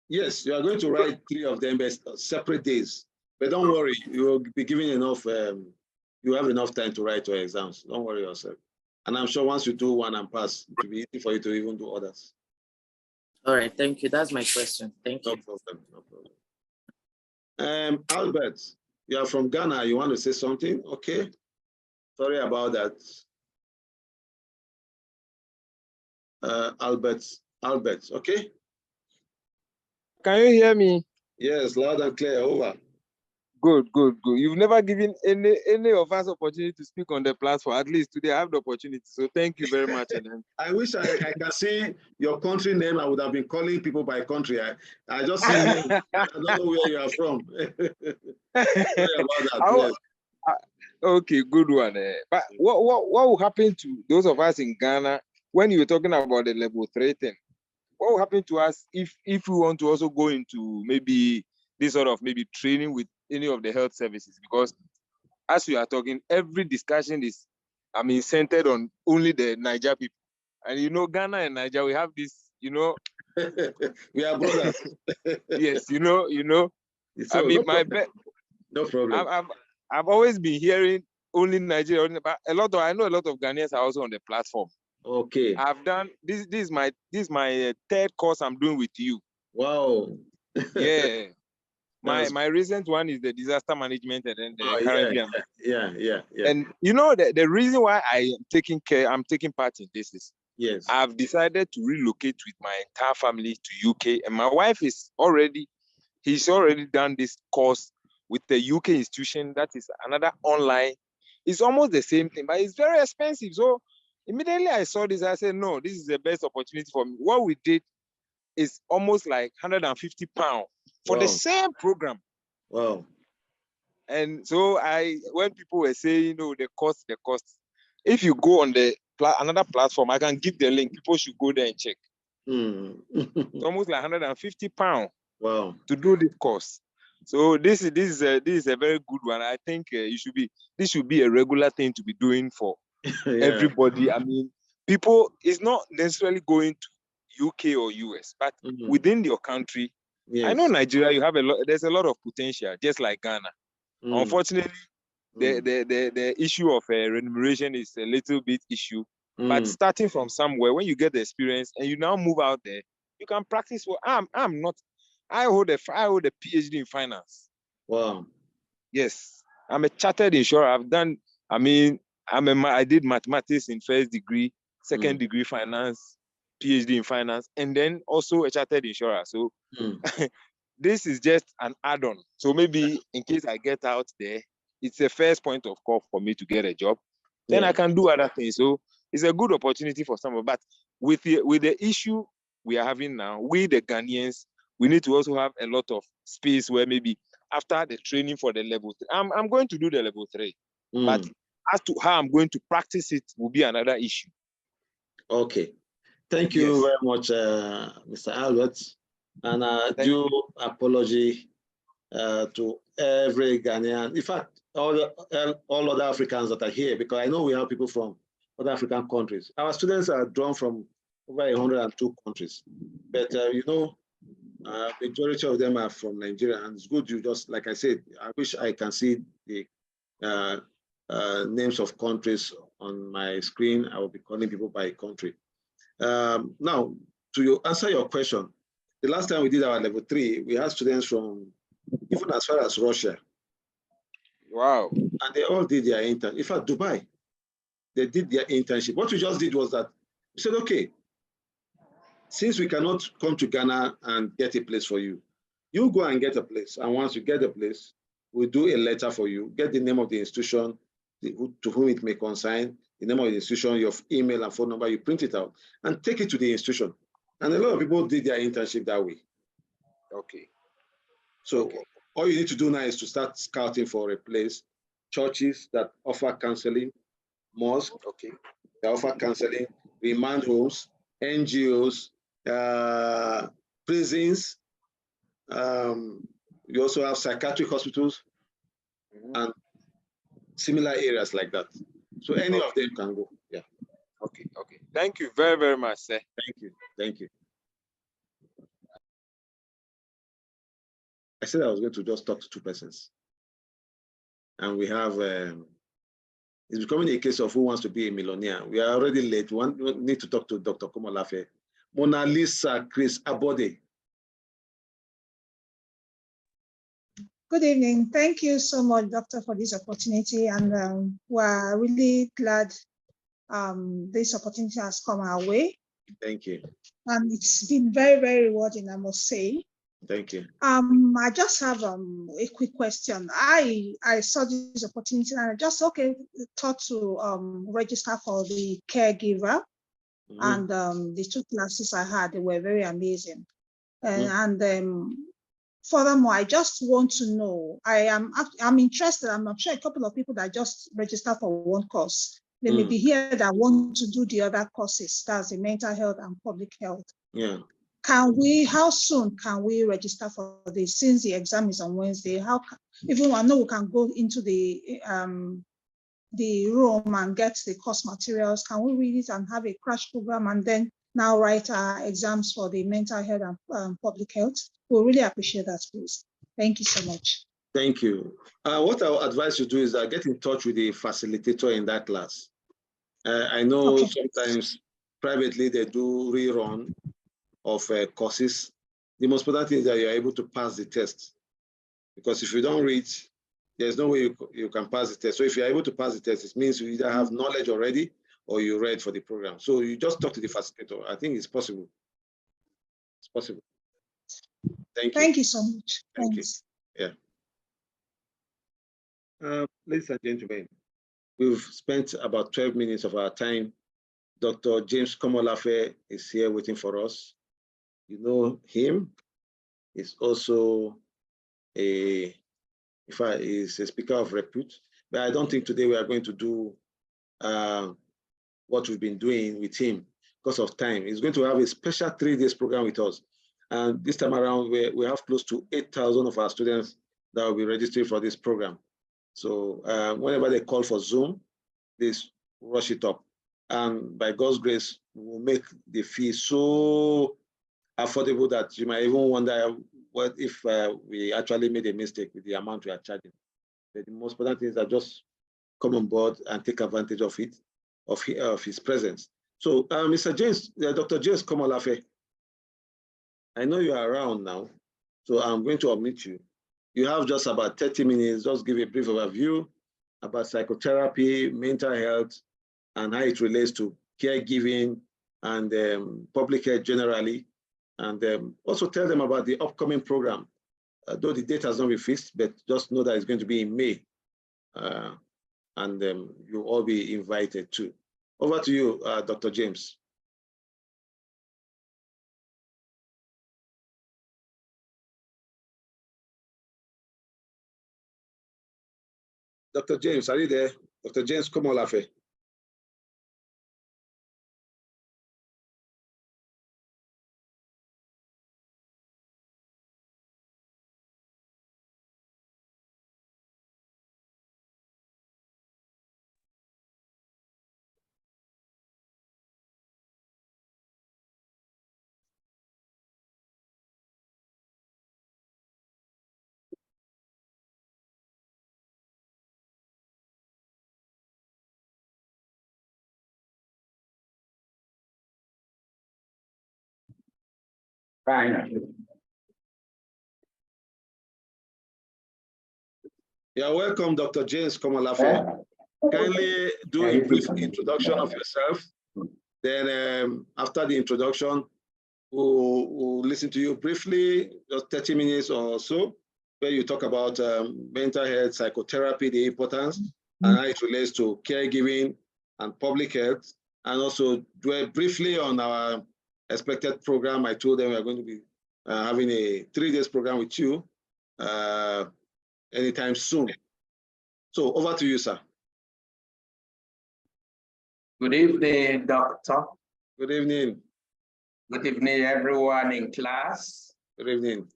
Yes, you are going to write 3 of them separate days. But don't worry, you will be given enough, you have enough time to write your exams. Don't worry yourself. And I'm sure once you do one and pass, it will be easy for you to even do others. All right, thank you. That's my question. Thank you. No problem, no problem. Albert, you are from Ghana. You want to say something? Okay. Sorry about that. Albert, okay? Can you hear me? Yes, loud and clear. Over. Good, good, good. You've never given any of us opportunity to speak on the platform. At least today I have the opportunity. So thank you very much. I wish I can see your country name. I would have been calling people by country. I just see name. I don't know where you are from. Sorry about that. Yes. Okay, good one. But what will happen to those of us in Ghana when you're talking about the level 3 thing? What will happen to us if we want to also go into maybe this sort of maybe training with any of the health services? Because as we are talking, every discussion is, I mean, centered on only the Niger people. And you know, Ghana and Niger, we have this, you know. We are brothers. Yes, you know. So, I mean, no problem. I've always been hearing only Nigeria, but I know a lot of Ghanaians are also on the platform. Okay. I've done this is my third course I'm doing with you. Wow. Yeah. My recent one is the disaster management, and then currently yeah. And you know the reason why I'm taking part in this is I've decided to relocate with my entire family to UK, and my wife he's already done this course with the UK institution. That is another online. It's almost the same thing, but it's very expensive. So immediately I saw this, I said, no, this is the best opportunity for me. What we did is almost like £150 for the same program. Wow. And so when people were saying, the cost, if you go on another platform, I can give the link. People should go there and check. It's almost like £150. Wow. To do this course. So this is a very good one. I think this should be a regular thing to be doing for everybody. I mean, people is not necessarily going to UK or US, but within your country. I know Nigeria, you have there's a lot of potential, just like Ghana. Unfortunately, the issue of remuneration is a little bit issue. But starting from somewhere, when you get the experience and you now move out there, you can practice. I hold a PhD in finance. Wow. Yes, I'm a chartered insurer. I did mathematics in first degree, second degree finance, PhD in finance, and then also a chartered insurer. So this is just an add-on. So maybe in case I get out there, it's the first point of call for me to get a job. Then I can do other things. So it's a good opportunity for someone. But with the issue we are having now, we the Ghanaians, we need to also have a lot of space where maybe after the training for the level 3, I'm going to do the level 3, but as to how I'm going to practice it will be another issue. Okay. Thank you very much, Mr. Albert. And due apology to every Ghanaian. In fact, all other Africans that are here, because I know we have people from other African countries. Our students are drawn from over 102 countries. But, majority of them are from Nigeria, and it's good you just, like I said, I wish I can see the names of countries on my screen. I will be calling people by country. Now, to answer your question, the last time we did our level 3, we had students from even as far as Russia. Wow. And they all did their intern. In fact, Dubai, they did their internship. What we just did was that we said, okay, since we cannot come to Ghana and get a place for you, you go and get a place. And once you get a place, we'll do a letter for you, get the name of the institution to whom it may concern, the name of the institution, your email and phone number, you print it out and take it to the institution. And a lot of people did their internship that way. Okay. So all you need to do now is to start scouting for a place, churches that offer counseling, mosques, they offer counseling, remand homes, NGOs, prisons. You also have psychiatric hospitals and similar areas like that. So any of them can go. Yeah. Okay. Thank you very, very much, sir. Thank you. I said I was going to just talk to 2 persons. And we have, it's becoming a case of who wants to be a millionaire. We are already late. We need to talk to Dr. Komolafe. Mona Lisa Chris Abode. Good evening. Thank you so much, Doctor, for this opportunity. And we're really glad this opportunity has come our way. Thank you. And it's been very, very rewarding, I must say. Thank you. I just have a quick question. I saw this opportunity and I just thought to register for the caregiver, and the 2 classes I had, they were very amazing. Furthermore, I just want to know, I'm interested. I'm sure a couple of people that just register for one course, they may be here that want to do the other courses. That's the mental health and public health. Yeah. How soon can we register for this? Since the exam is on Wednesday, even I know we can go into the room and get the course materials. Can we read it and have a crash program and then now write our exams for the mental health and public health? We'll really appreciate that, please. Thank you so much. Thank you. What I would advise you to do is get in touch with the facilitator in that class. I know sometimes privately they do rerun of courses. The most important thing is that you're able to pass the test, because if you don't read, there's no way you can pass the test. So if you're able to pass the test, it means you either have knowledge already or you read for the program. So you just talk to the facilitator. I think it's possible. It's possible. Thank you. Thank you so much. Thank Thanks. you. Yeah. Ladies and gentlemen, we've spent about 12 minutes of our time. Dr. James Komolafe is here waiting for us. You know him. He's also a speaker of repute. But I don't think today we are going to do what we've been doing with him because of time. He's going to have a special 3 days program with us. And this time around, we have close to 8,000 of our students that will be registered for this program. So whenever they call for Zoom, please rush it up. And by God's grace, we'll make the fee so affordable that you might even wonder what if we actually made a mistake with the amount we are charging. But the most important thing is that just come on board and take advantage of it, of his presence. So Mr. James, Dr. James Komolafe, I know you are around now, so I'm going to unmute you. You have just about 30 minutes, just give a brief overview about psychotherapy, mental health, and how it relates to caregiving and public health generally. And also tell them about the upcoming program. Though the date has not been fixed, but just know that it's going to be in May. And you'll all be invited too. Over to you, Dr. James. Dr. James, are you there? Dr. James Komolafe. Fine. You're welcome, Dr. James Komolafe. Kindly do a brief introduction of yourself. Then after the introduction, we'll listen to you briefly, just 30 minutes or so, where you talk about mental health, psychotherapy, the importance, and how it relates to caregiving and public health, and also dwell briefly on our expected program. I told them we are going to be having a 3 days program with you anytime soon. So over to you, sir. Good evening, doctor. Good evening. Good evening, everyone in class. Good evening.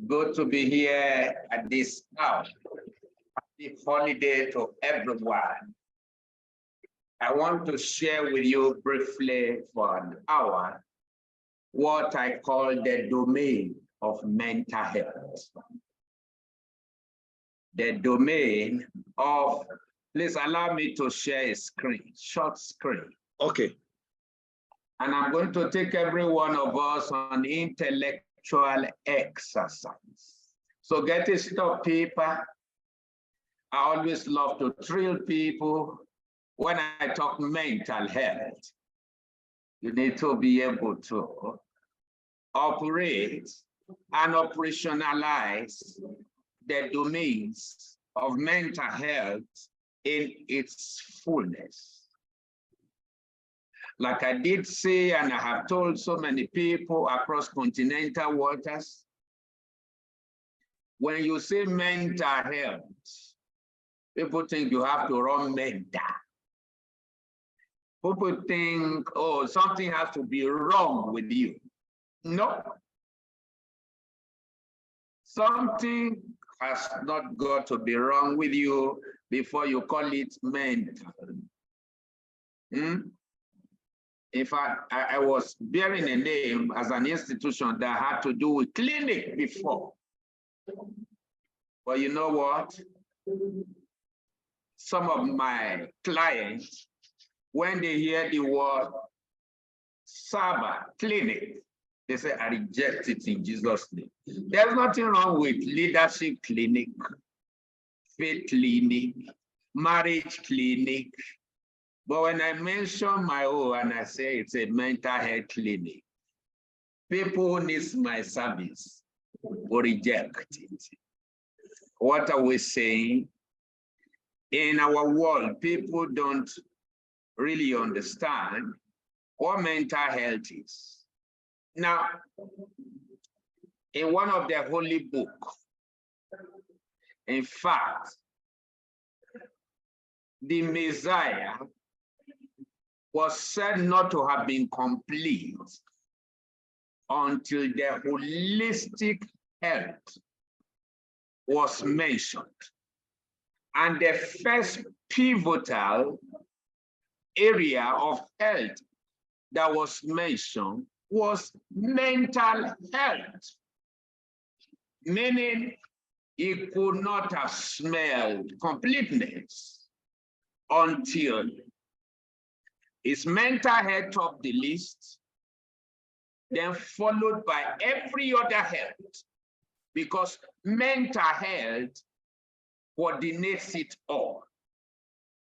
Good to be here at this hour. Happy holiday to everyone. I want to share with you briefly for an hour what I call the domain of mental health. The domain of, please allow me to share a screen, short screen. Okay. And I'm going to take every one of us on intellectual exercise. So get a sheet of paper. I always love to thrill people. When I talk mental health, you need to be able to operate and operationalize the domains of mental health in its fullness. Like I did say, and I have told so many people across continental waters, when you say mental health, people think you have to run mental. People think, oh, something has to be wrong with you. No. Something has not got to be wrong with you before you call it mental. In fact, I was bearing a name as an institution that had to do with clinic before. But you know what? Some of my clients, when they hear the word Saba clinic, they say, I reject it in Jesus' name. There's nothing wrong with leadership clinic, faith clinic, marriage clinic. But when I mention my own and I say it's a mental health clinic, people who need my service will reject it. What are we saying? In our world, people don't really understand what mental health is. Now, in one of the holy books, in fact, the Messiah was said not to have been complete until the holistic health was mentioned. And the first pivotal area of health that was mentioned was mental health, meaning he could not have smelled completeness until his mental health topped the list, then followed by every other health, because mental health coordinates it all.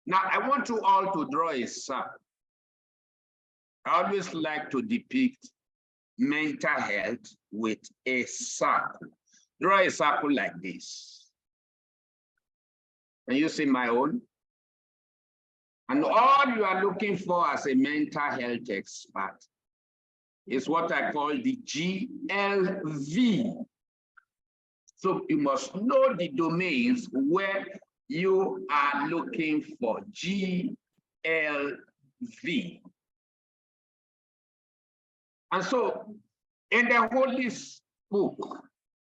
Now, I want you all to draw a circle. I always like to depict mental health with a circle. Draw a circle like this. Can you see my own? And all you are looking for as a mental health expert is what I call the GLV. So you must know the domains where you are looking for GLV. And so in the Holy Book,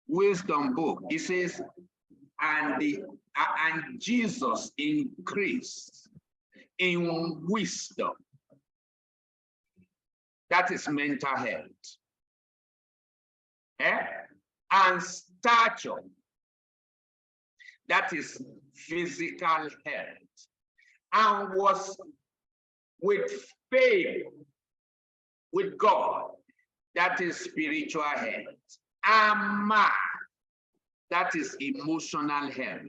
Wisdom Book, it says, and Jesus increased in wisdom. That is mental health. And stature. That is physical health. And was with faith with God. That is spiritual health. And man. That is emotional health.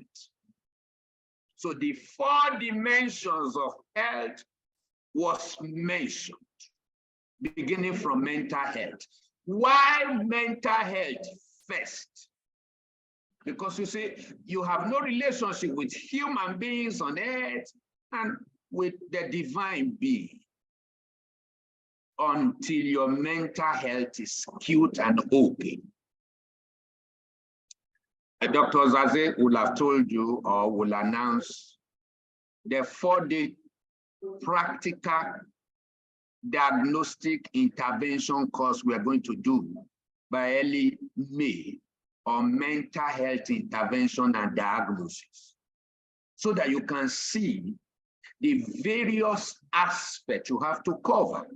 So the 4 dimensions of health was mentioned, beginning from mental health. Why mental health first? Because you see, you have no relationship with human beings on earth and with the divine being until your mental health is cute and okay. Dr. Zaze will have told you or will announce the 4-day practical diagnostic intervention course we are going to do by early May on mental health intervention and diagnosis, so that you can see the various aspects you have to cover.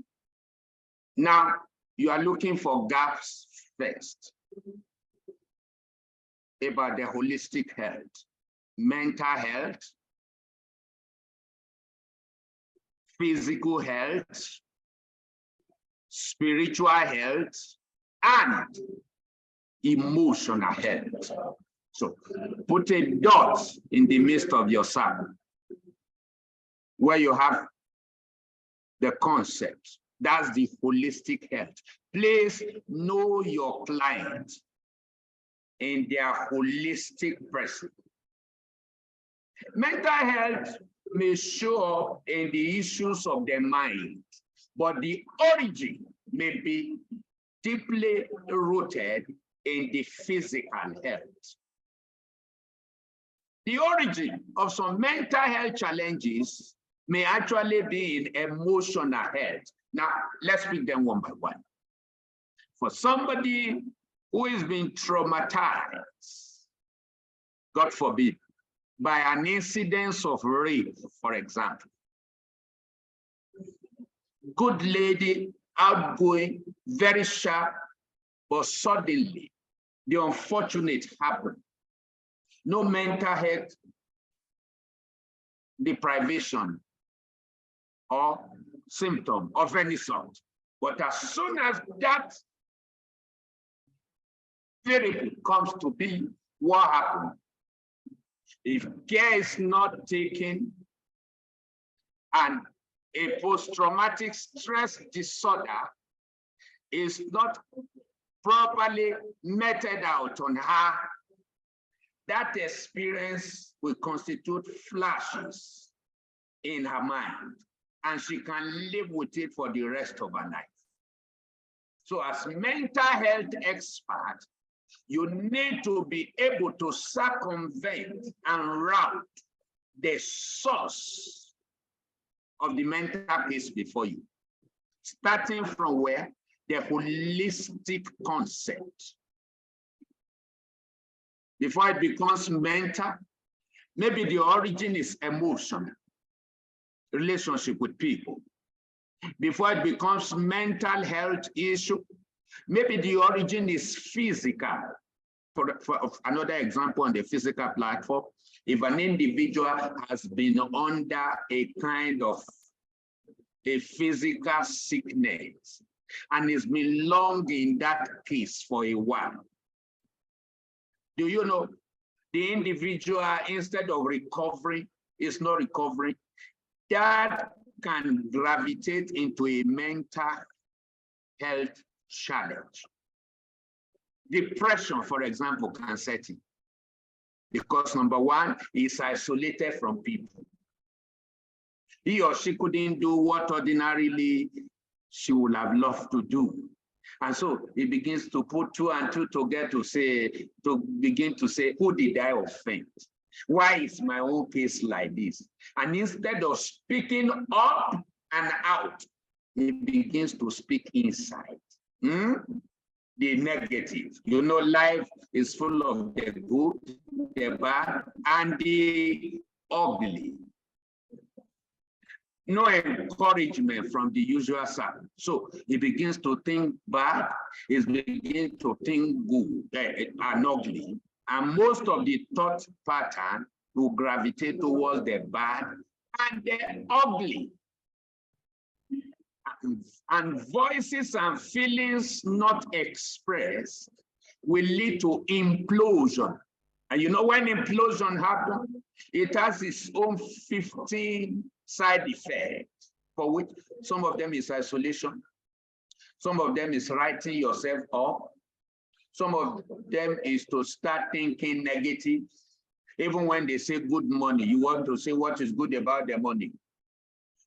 Now, you are looking for gaps first about the holistic health, mental health, physical health, spiritual health, and emotional health. So put a dot in the midst of your circle where you have the concept. That's the holistic health. Please know your client. in their holistic person. Mental health may show up in the issues of the mind, but the origin may be deeply rooted in the physical health. The origin of some mental health challenges may actually be in emotional health. Now, let's pick them one by one. For somebody who is being traumatized, God forbid, by an incident of rape, for example. Good lady, outgoing, very sharp, but suddenly the unfortunate happened. No mental health deprivation or symptom of any sort. But as soon as that therapy comes to be, what happens? If care is not taken and a post-traumatic stress disorder is not properly meted out on her, that experience will constitute flashes in her mind, and she can live with it for the rest of her life. So as mental health expert, you need to be able to circumvent and route the source of the mental case before you. Starting from where? The holistic concept. Before it becomes mental, maybe the origin is emotional, relationship with people. Before it becomes mental health issue, maybe the origin is physical. For another example on the physical platform, if an individual has been under a kind of a physical sickness and has been long in that case for a while, do you know the individual, instead of recovering, is not recovering, that can gravitate into a mental health challenge. Depression, for example, can set in because number one, is isolated from people. He or she couldn't do what ordinarily she would have loved to do. And so he begins to put two and two together to begin to say, who did I offend? Why is my own case like this? And instead of speaking up and out, he begins to speak inside. The negative. You know, life is full of the good, the bad, and the ugly. No encouragement from the usual side. So he begins to think bad, he begins to think good and ugly. And most of the thought pattern will gravitate towards the bad and the ugly. And voices and feelings not expressed will lead to implosion. And you know, when implosion happens, it has its own 15 side effects, for which some of them is isolation, some of them is writing yourself up, some of them is to start thinking negative. Even when they say good money, you want to say what is good about the money.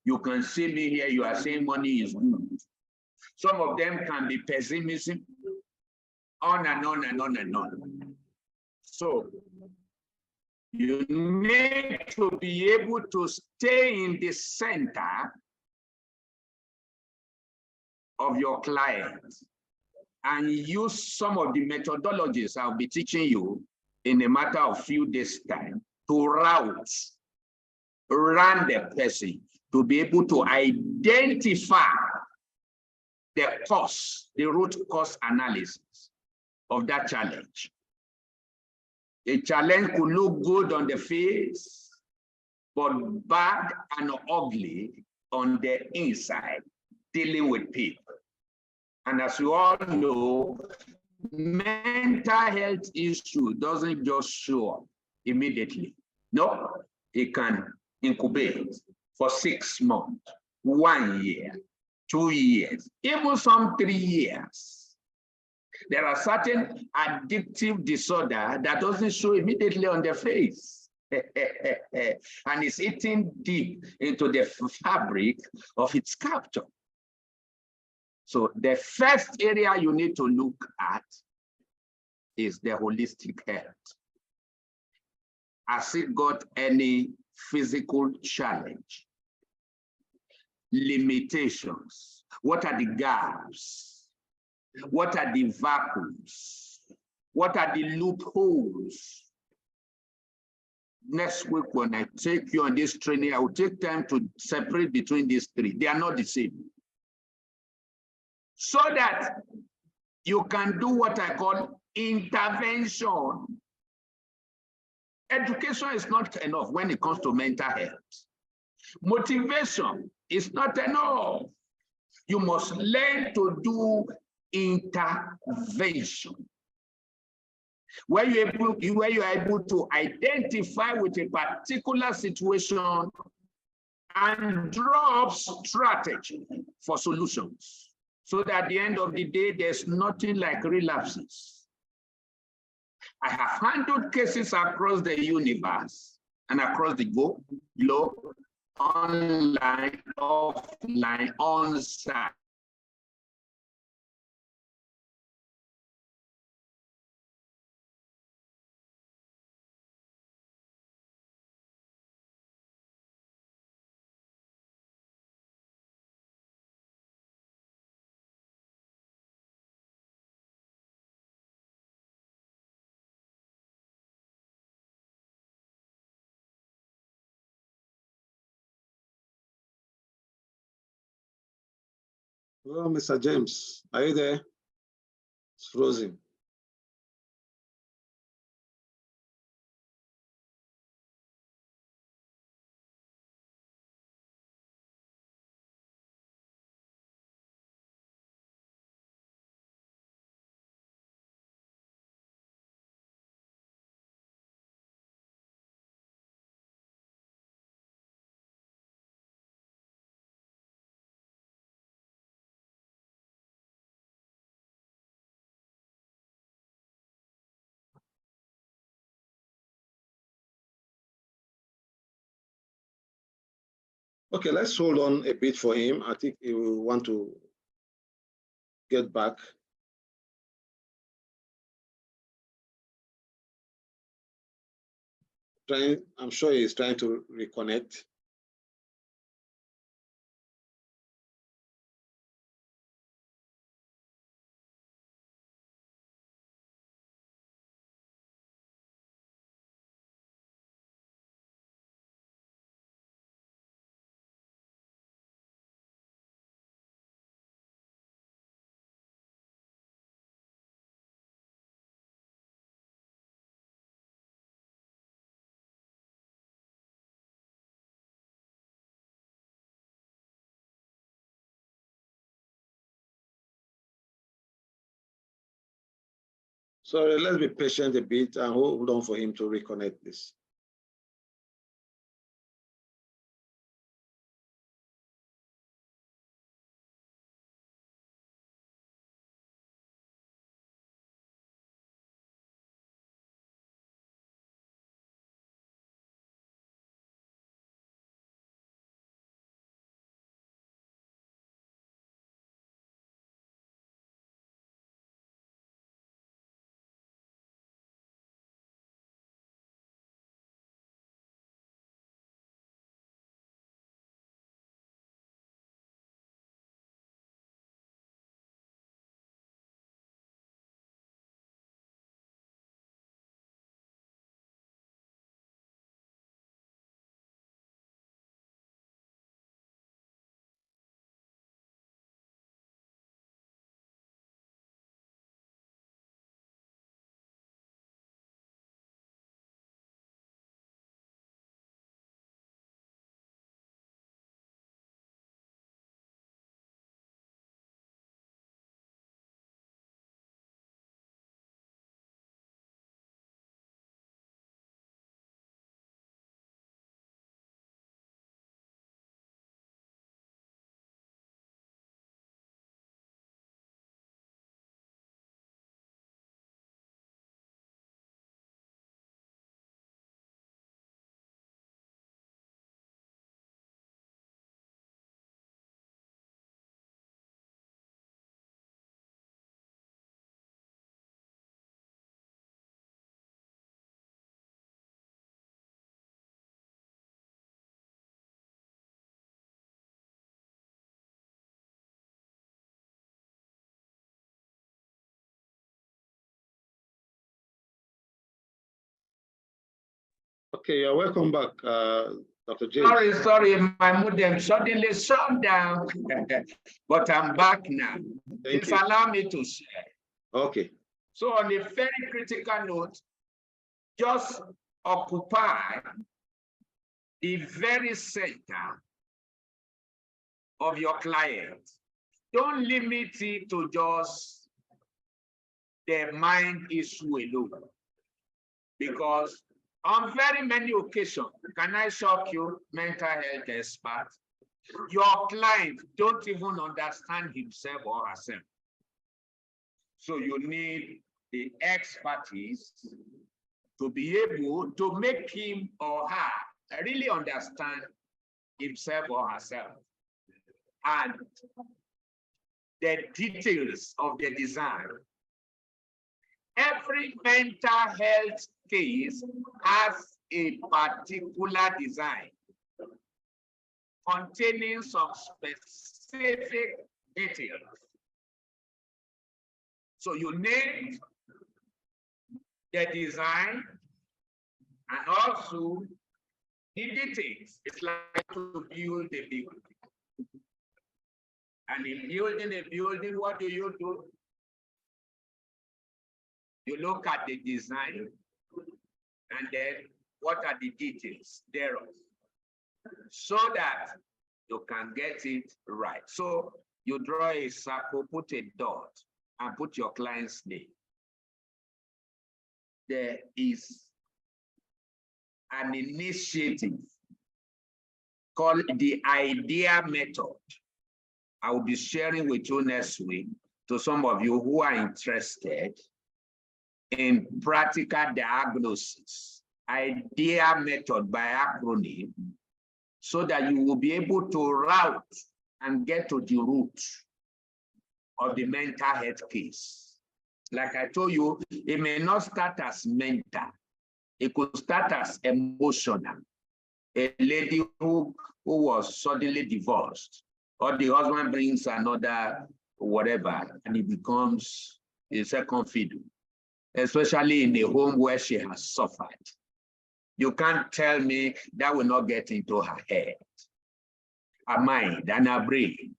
You can see me here, you are saying money is good. Some of them can be pessimism, on and on and on and on. So you need to be able to stay in the center of your client and use some of the methodologies I'll be teaching you in a matter of few days' time to run the person to be able to identify the cause, the root cause analysis of that challenge. A challenge could look good on the face, but bad and ugly on the inside, dealing with people. And as you all know, mental health issue doesn't just show up immediately. No, it can incubate for 6 months, 1 year, 2 years, even some 3 years. There are certain addictive disorder that doesn't show immediately on the face. And it's eating deep into the fabric of its capture. So the first area you need to look at is the holistic health. Has it got any physical challenge? Limitations? What are the gaps? What are the vacuums? What are the loopholes? Next week, when I take you on this training, I will take time to separate between these three. They are not the same. So that you can do what I call intervention. Education is not enough when it comes to mental health. Motivation is not enough. You must learn to do intervention. Where you're able to identify with a particular situation and draw up strategy for solutions. So that at the end of the day, there's nothing like relapses. I have handled cases across the universe and across the globe, online, offline, on-site. Well, Mr. James, are you there? It's frozen. Okay, let's hold on a bit for him. I think he will want to get back. I'm sure he's trying to reconnect. Sorry, let's be patient a bit and hold on for him to reconnect this. Okay, you're welcome back, Dr. James. Sorry, my modem suddenly shut down, but I'm back now. Please allow me to share. Okay. So on a very critical note, just occupy the very center of your client. Don't limit it to just the mind issue alone. Because on very many occasions, can I shock you, mental health expert, your client don't even understand himself or herself. So you need the expertise to be able to make him or her really understand himself or herself. And the details of the design. Every mental health case has a particular design containing some specific details. So you need the design and also the details. It's like to build a building. And in building a building, what do? You look at the design and then what are the details thereof, so that you can get it right. So you draw a circle, put a dot, and put your client's name. There is an initiative called the IDEA method. I will be sharing with you next week to some of you who are interested in practical diagnosis, IDEA method by acronym, so that you will be able to route and get to the root of the mental health case. Like I told you, it may not start as mental. It could start as emotional. A lady who was suddenly divorced, or the husband brings another whatever, and it becomes a second fiddle, especially in a home where she has suffered. You can't tell me that will not get into her head, her mind, and her brain.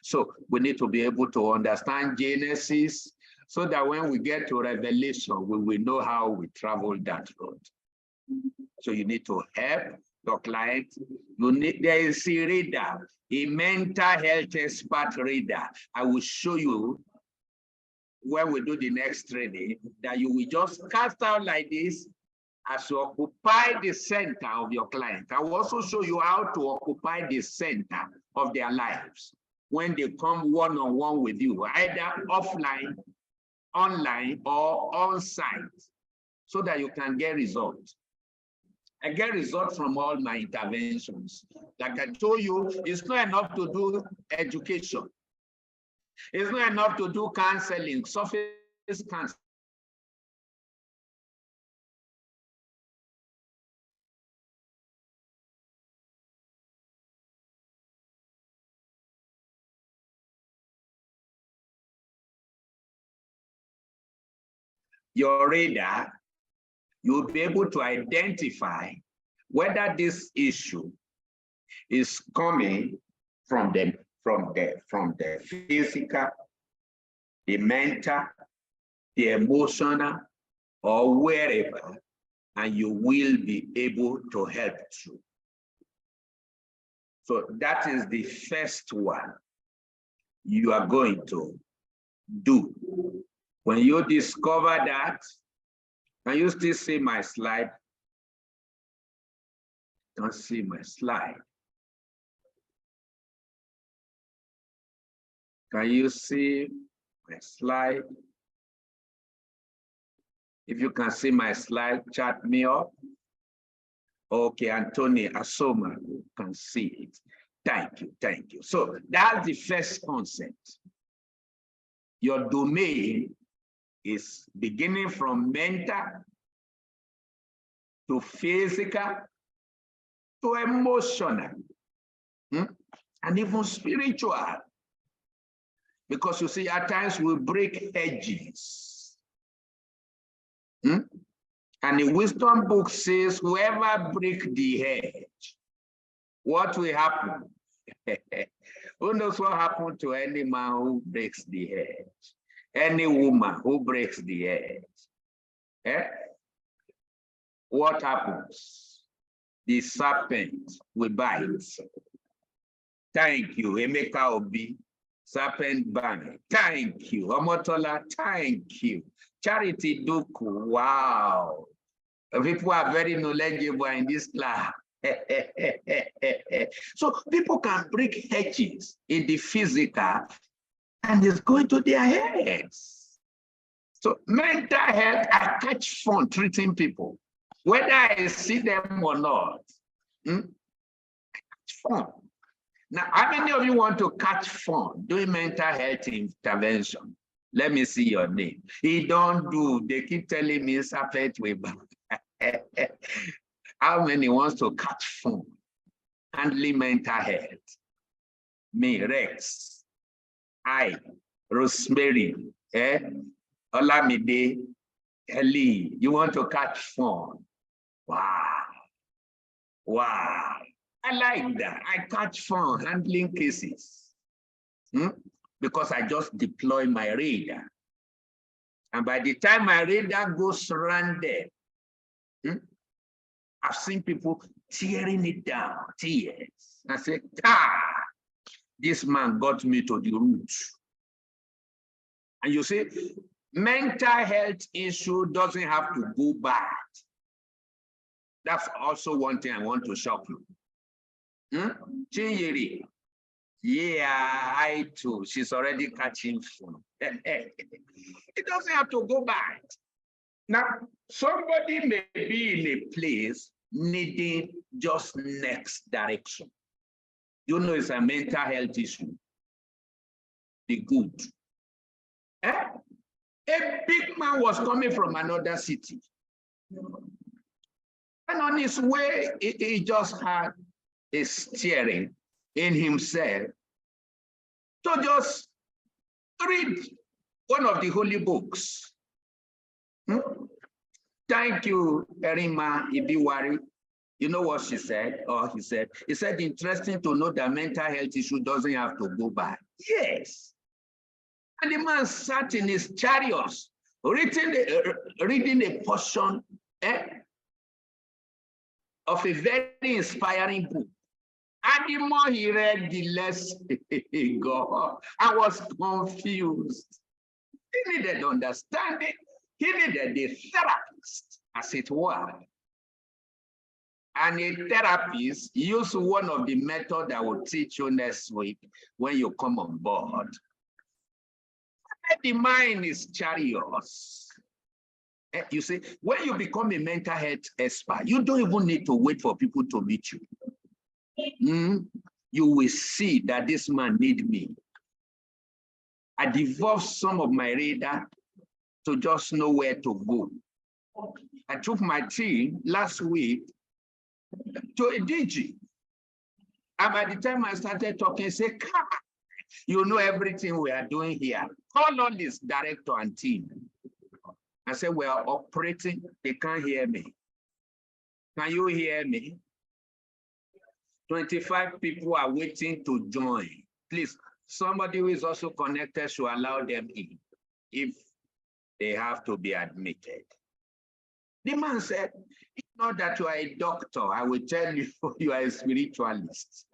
So we need to be able to understand Genesis so that when we get to Revelation, we will know how we travel that road. So you need to help your client. There is a reader, a mental health expert reader. I will show you when we do the next training that you will just cast out like this as you occupy the center of your client. I will also show you how to occupy the center of their lives when they come one-on-one with you, either offline, online, or on-site, so that you can get results. I get results from all my interventions. Like I told you, it's not enough to do education. It's not enough to do counseling, surface counseling. Your radar, you'll be able to identify whether this issue is coming from the physical, the mental, the emotional, or wherever, and you will be able to help through. So that is the first one you are going to do. When you discover that, can you still see my slide? Don't see my slide. Can you see my slide? If you can see my slide, chat me up. Okay, Anthony Asoma can see it. Thank you, thank you. So that's the first concept. Your domain is beginning from mental to physical to emotional, and even spiritual. Because you see, at times we break edges. And the wisdom book says, whoever break the hedge, what will happen? Who knows what happened to any man who breaks the hedge? Any woman who breaks the hedge? Eh? What happens? The serpent will bite. Thank you, Emeka Obi. Serpent ban. Thank you, Omotola. Thank you, Charity Duku. Wow, people are very knowledgeable in this class. So people can break hedges in the physical, and it's going to their heads. So mental health, I catch fun treating people, whether I see them or not. I catch fun. Now, how many of you want to catch fun doing mental health intervention? Let me see your name. He don't do. They keep telling me serpent way back. How many wants to catch fun handling mental health? Me, Rex, I, Rosemary, Olamide, Ellie. You want to catch fun? Wow. Wow. I like that. I catch fun handling cases because I just deploy my radar. And by the time my radar goes rounded, I've seen people tearing it down, tears. I say, this man got me to the root. And you see, mental health issue doesn't have to go bad. That's also one thing I want to shock you. Chinyere, yeah, I too. She's already catching fun. It doesn't have to go bad. Now, somebody may be in a place needing just next direction. You know, it's a mental health issue. The good. A big man was coming from another city. And on his way, he just had a steering in himself to just read one of the holy books. Thank you, Erima Ibiwari. You know what she said, or he said? He said, interesting to know that mental health issue doesn't have to go bad. Yes. And the man sat in his chariot, reading a portion of a very inspiring book. And the more he read, the less he got. I was confused. He needed understanding. He needed a therapist, as it were. And a therapist used one of the methods I will teach you next week when you come on board. The mind is chariots. You see, when you become a mental health expert, you don't even need to wait for people to meet you. You will see that this man needs me. I developed some of my radar to just know where to go. I took my team last week to a DG. And by the time I started talking, I said, you know everything we are doing here. Call on this director and team. I said, we are operating. They can't hear me. Can you hear me? 25 people are waiting to join. Please, somebody who is also connected should allow them in if they have to be admitted. The man said, it's not that you are a doctor. I will tell you, you are a spiritualist.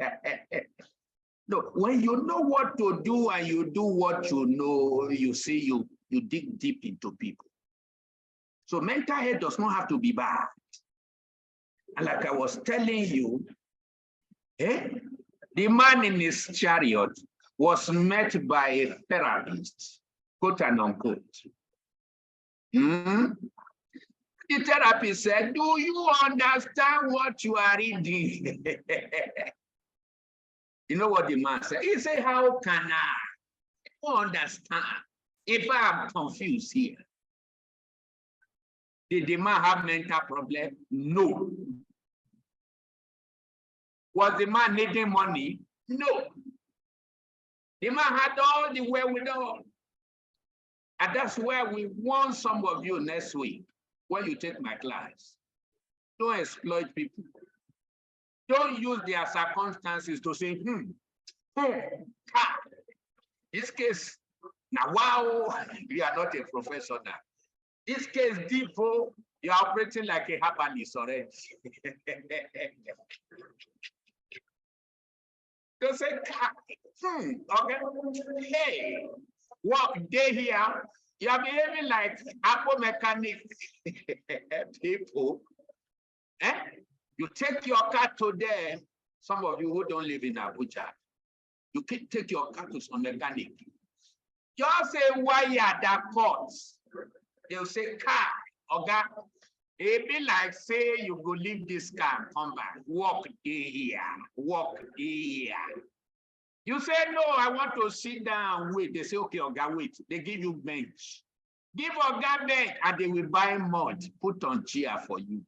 No, when you know what to do and you do what you know, you see, you dig deep into people. So mental health does not have to be bad. And like I was telling you, the man in his chariot was met by a therapist, quote and unquote. The therapist said, do you understand what you are reading? You know what the man said? He said, how can I understand if I am confused here? Did the man have mental problem? No. Was the man needing money? No. The man had all the wherewithal. And that's where we want some of you next week. when you take my class. Don't exploit people. Don't use their circumstances to say, this case, now wow, you are not a professional. This case, Devo, you are operating like a herbalist already. To say, okay, hey, work day here, you are behaving like Apple mechanic people. You take your car to them. Some of you who don't live in Abuja, you can take your car to some mechanic. Just say wire that cuts. They'll say car, okay. It be like say you go leave this car, come back, walk here, walk here. You say no, I want to sit down, wait. They say okay, okay, wait. They give you bench. Give Oga bench, and they will buy mud, put on chair for you.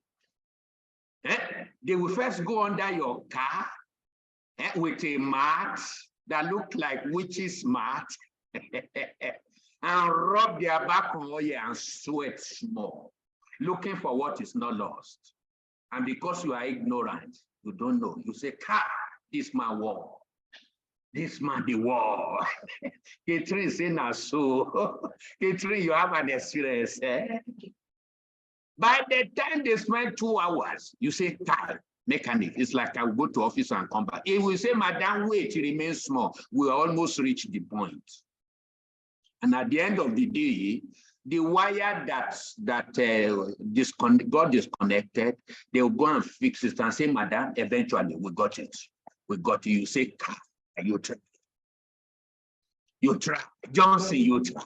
They will first go under your car with a mat that look like witch's mat and rub their back on oil and sweat small, looking for what is not lost. And because you are ignorant, you don't know. You say, this man war. This man the war. Catherine say na so. Catherine, you have an experience. By the time they spend 2 hours, you say, mechanic. It's like I will go to office and come back. If we say, madam, wait, it remains small, we almost reach the point. And at the end of the day, the wire that got disconnected, they will go and fix it and say, madam, eventually we got it. We got it. You say, you try. You try. Johnson, you try.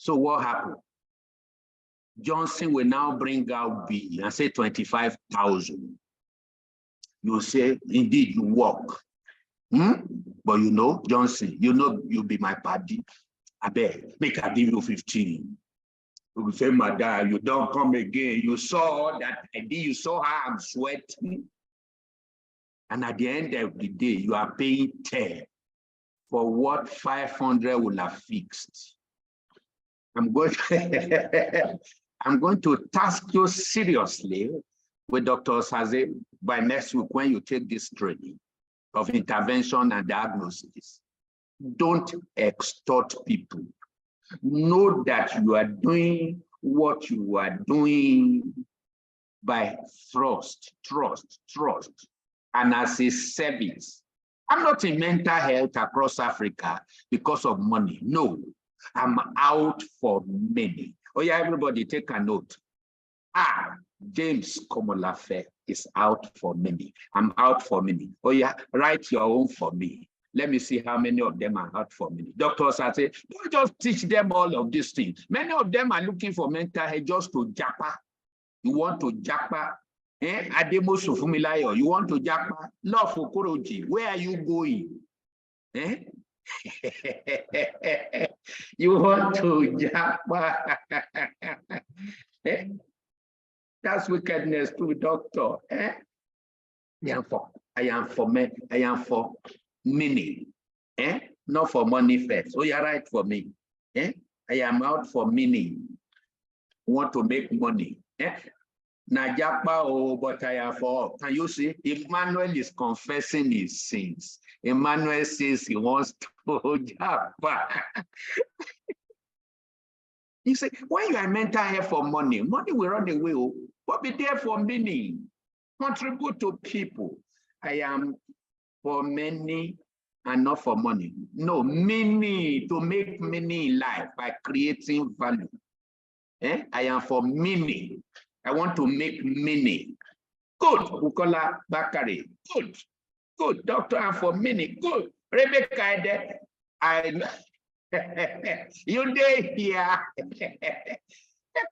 So what happened? Johnson will now bring out B and say 25,000. You say, indeed, you work. But you know, Johnson, you know, you'll be my party. I bet, make I give you 15. You will say, madam, you don't come again. You saw that I did, you saw how I'm sweating. And at the end of the day, you are paying 10 for what 500 will have fixed. I'm going to task you seriously with Dr. Osaze by next week when you take this training of intervention and diagnosis. Don't extort people. Know that you are doing what you are doing by trust, and as a service. I'm not in mental health across Africa because of money. No, I'm out for many. Oh yeah, everybody take a note. James Komolafe is out for many. I'm out for many. Oh yeah, write your own for me. Let me see how many of them are out for many. Doctors are saying, don't just teach them all of these things. Many of them are looking for mental health just to japa. You want to japa? Ademosu Fumilayo, you want to japa? Love for Koroji, where are you going? You want to japa? That's wickedness too, doctor. I am for meaning. Not for money first. Oh, you're right for me. I am out for meaning. Want to make money. Najapa, oh, but I am for. Can you see? Emmanuel is confessing his sins. Emmanuel says he wants to japa. You say, when you are mental health for money, money will run away, but be there for meaning. Contribute to people. I am for many and not for money. No, meaning, to make meaning in life by creating value. I am for meaning. I want to make meaning. Good, Bukola Bakari. Good, good, doctor, I'm for meaning. Good, Rebecca, you there here.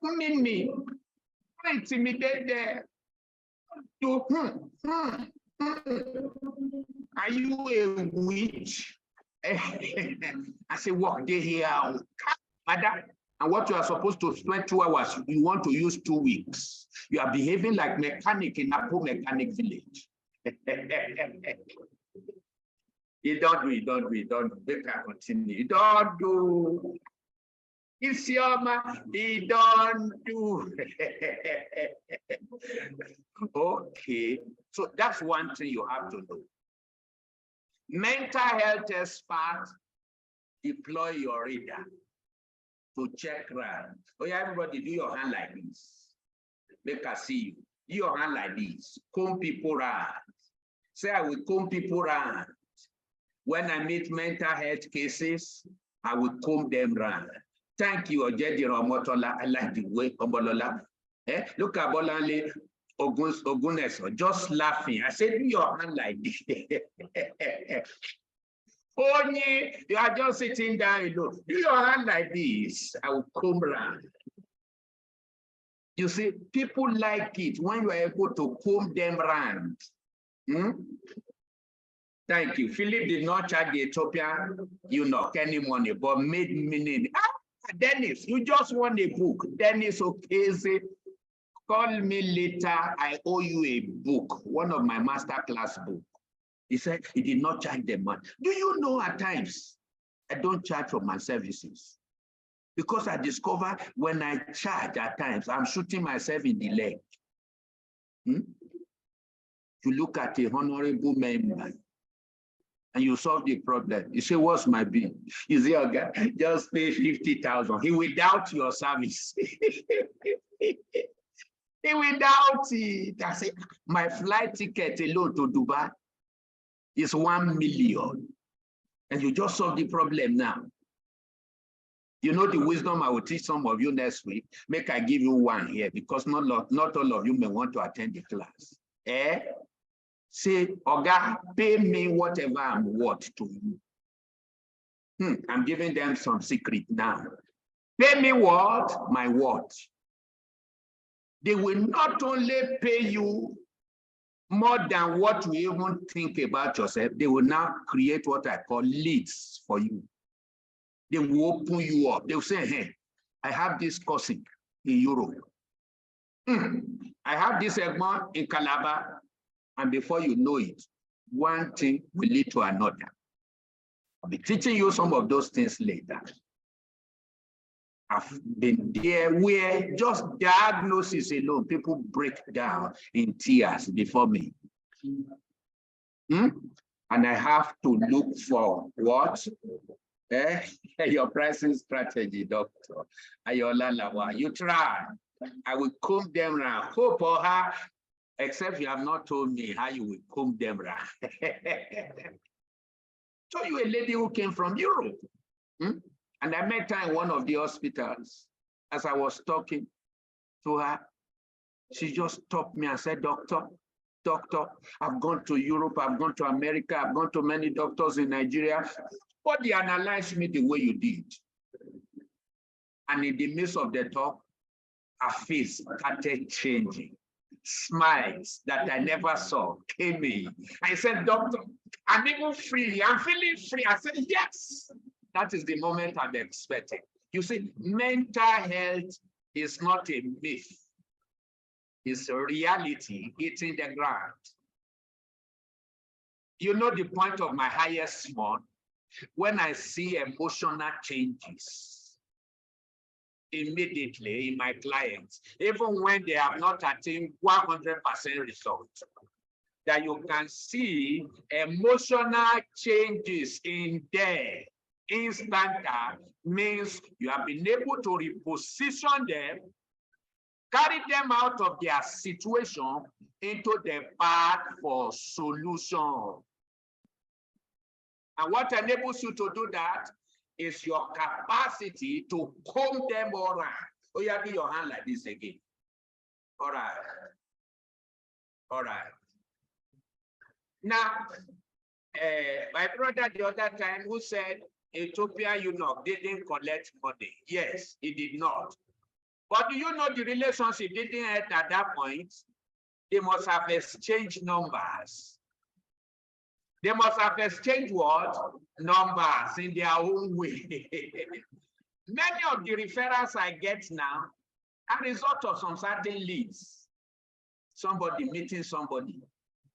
Me. Intimidate there. Are you a witch? I say, walk there here. Madam, and what you are supposed to spend 2 hours, you want to use 2 weeks. You are behaving like mechanic in Apo Mechanic Village. You don't do. They can continue. You don't do. Isioma, he don't do. Okay, so that's one thing you have to know. Mental health experts deploy your radar to check round. Oh yeah, everybody do your hand like this. Make I see you. Do your hand like this. Comb people round. Say I will comb people round. When I meet mental health cases, I will comb them round. Thank you, Ojedi Ramotola. I like the way Obolola. Look at Bolanle Ogunes, just laughing. I said, do your hand like this. Only you are just sitting down alone. Do your hand like this. I will comb round. You see, people like it when you are able to comb them round. Thank you. Philip did not charge the Ethiopian, any money, but made meaning. Dennis, you just won a book. Dennis Okeze, call me later. I owe you a book, one of my masterclass books. He said he did not charge them money. Do you know at times I don't charge for my services? Because I discover when I charge at times, I'm shooting myself in the leg. You look at a honorable member and you solve the problem. You say, what's my bill? You say, okay, just pay 50,000. He will doubt your service. He will doubt it. I say, my flight ticket alone to Dubai is 1 million. And you just solve the problem now. You know the wisdom I will teach some of you next week. Make I give you one here because not all of you may want to attend the class. Say, Oga, pay me whatever I'm worth to you. I'm giving them some secret now. Pay me what? My what? They will not only pay you more than what you even think about yourself, they will now create what I call leads for you. They will open you up. They will say, hey, I have this cousin in Europe. I have this egmont in Calabar. And before you know it, one thing will lead to another. I'll be teaching you some of those things later. I've been there where just diagnosis alone, people break down in tears before me. And I have to look for what? Your pricing strategy, Dr. Ayola Lawa. You try. I will comb them around. Hope for her. Except you have not told me how you will comb them around. So you a lady who came from Europe. And I met her in one of the hospitals. As I was talking to her, she just stopped me and said, Doctor, I've gone to Europe, I've gone to America, I've gone to many doctors in Nigeria, but they analyzed me the way you did. And in the midst of the talk, her face started changing. Smiles that I never saw came in. I said, Doctor, I'm even free. I'm feeling free. I said, yes. That is the moment I'm expecting. You see, mental health is not a myth. It's a reality hitting the ground. You know the point of my highest one? When I see emotional changes, immediately in my clients, even when they have not attained 100% results, that you can see emotional changes in them. Instant means you have been able to reposition them, carry them out of their situation into the path for solution. And what enables you to do that is your capacity to comb them all right. Oh, you have your hand like this again. All right. All right. Now, my brother the other time who said Ethiopia eunuch didn't collect money. Yes, he did not. But do you know the relationship didn't end at that point? They must have exchanged numbers. They must have exchanged what? Numbers in their own way. Many of the referrals I get now are a result of some certain leads. Somebody meeting somebody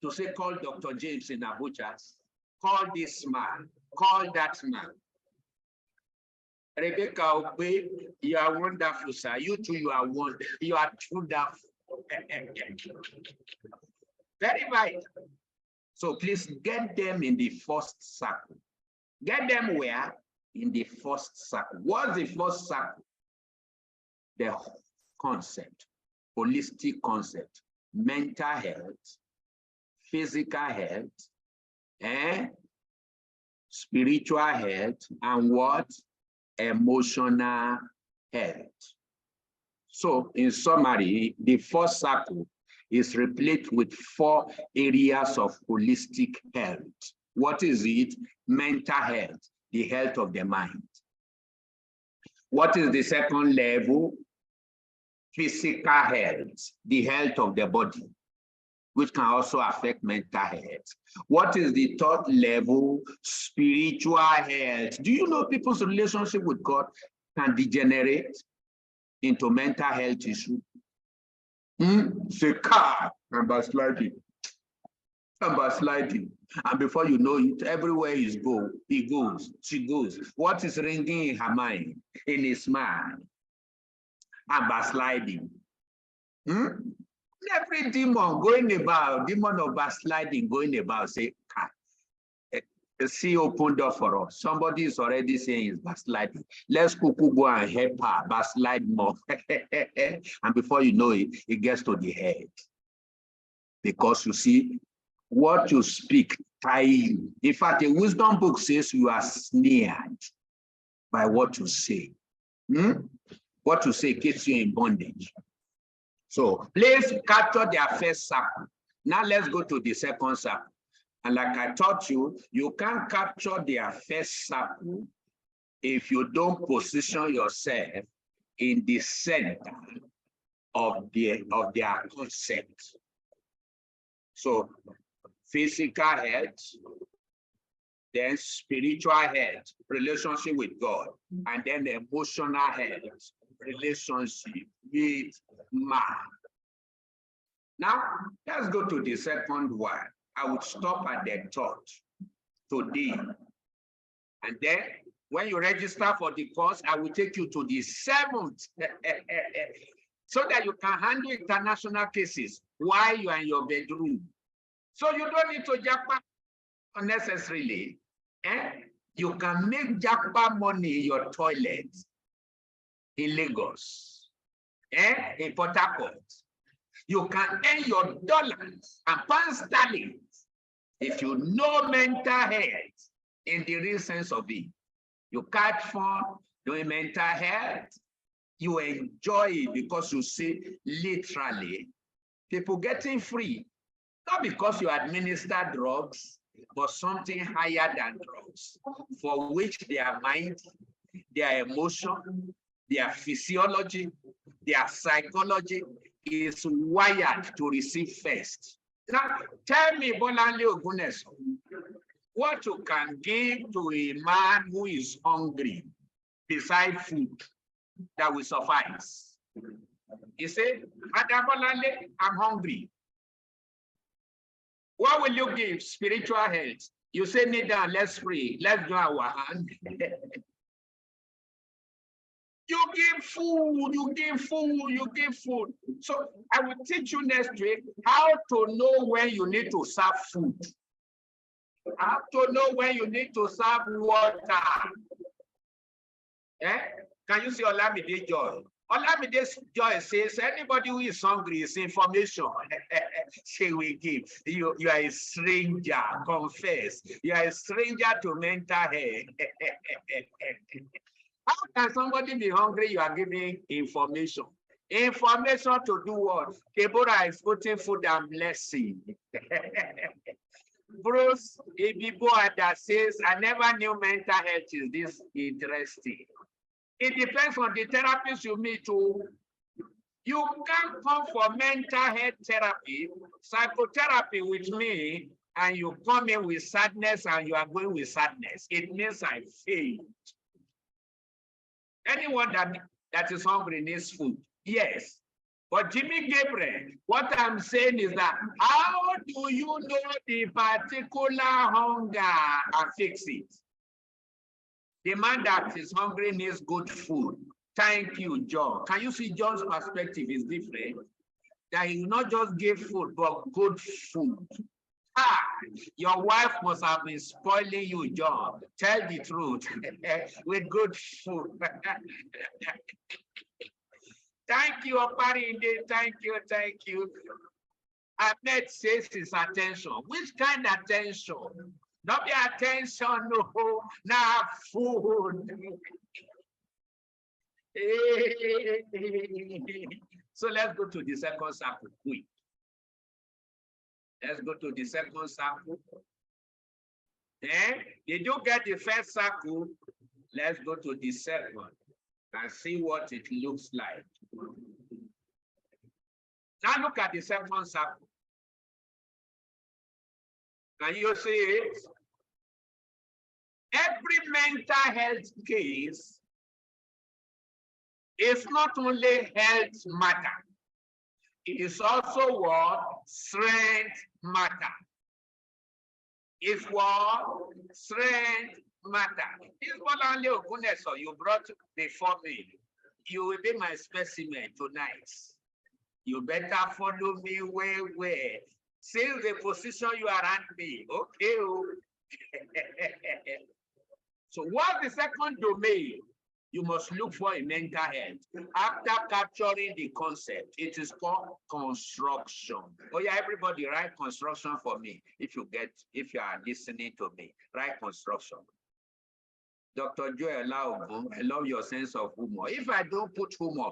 to say, call Dr. James in Abuja, call this man, call that man. Rebecca Okwe, you are wonderful, sir. You too, you are wonderful. You are wonderful. Very right. So please get them in the first circle. Get them where? In the first circle. What's the first circle? The concept, holistic concept, mental health, physical health, spiritual health, and what? Emotional health. So in summary, the first circle is replete with 4 areas of holistic health. What is it? Mental health, the health of the mind. What is the second level? Physical health, the health of the body, which can also affect mental health. What is the third level? Spiritual health. Do you know people's relationship with God can degenerate into mental health issue? Say car and backsliding. And before you know it, everywhere he goes, she goes. What is ringing in her mind, in his mind? And backsliding. Every demon going about, demon of backsliding going about, say, see open door for us. Somebody is already saying it's backsliding. Let's go and help her backslide more. And before you know it, it gets to the head. Because you see, what you speak tie you. In fact, the wisdom book says you are snared by what you say. What you say keeps you in bondage. So please capture their first circle. Now let's go to the second circle. And like I taught you, you can't capture their first circle if you don't position yourself in the center of their concept. So physical health, then spiritual health, relationship with God, and then the emotional health, relationship with man. Now, let's go to the second one. I would stop at the third today. And then when you register for the course, I will take you to the 7th so that you can handle international cases while you are in your bedroom. So you don't need to japa unnecessarily. You can make japa money in your toilet in Lagos, in Port Harcourt. You can earn your dollars and pound sterling if you know mental health in the real sense of it. You catch fun doing mental health, you enjoy it because you see literally people getting free, not because you administer drugs, but something higher than drugs, for which their mind, their emotion, their physiology, their psychology is wired to receive first. Now, tell me, Bolanle Oguneso, what you can give to a man who is hungry beside food that will suffice. He said, Madam Bolanle, I'm hungry. What will you give? Spiritual health. You say, kneel down, let's pray. Let's do our hand. You give food, you give food, you give food. So I will teach you next week how to know when you need to serve food. How to know when you need to serve water. Can you see Olamide Joy? Olamide Joy says anybody who is hungry is information. She will give. You are a stranger, confess. You are a stranger to mental health. How can somebody be hungry? You are giving information. Information to do what? Deborah is putting food and blessing. Bruce Ibiboada says, I never knew mental health is this interesting. It depends on the therapist you meet too. You can't come for mental health therapy, psychotherapy with me, and you come in with sadness and you are going with sadness. It means I failed. Anyone that is hungry needs food, yes. But Jimmy Gabriel, what I'm saying is that how do you know the particular hunger and fix it? The man that is hungry needs good food. Thank you, John. Can you see John's perspective is different? That he not just give food, but good food. Your wife must have been spoiling you, John. Tell the truth. With good food. Thank you, Oparinde. Thank you. Ahmed says his attention. Which kind of attention? Not the attention, no, not food. So let's go to the second circle, quick. Let's go to the second circle. Did you get the first circle? Let's go to the second and see what it looks like. Now look at the second circle. Can you see it? Every mental health case is not only health matter, it is also what? Strength matter. It's what? Strength matter. This one only Okuneso you brought before me. You will be my specimen tonight. You better follow me well. Since the position you are at me, okay. So what's the second domain you must look for in mental health? After capturing the concept, it is called construction. Oh yeah, everybody write construction for me. If you are listening to me, write construction. Dr. Joel Laogun, I love your sense of humor. If I don't put humor,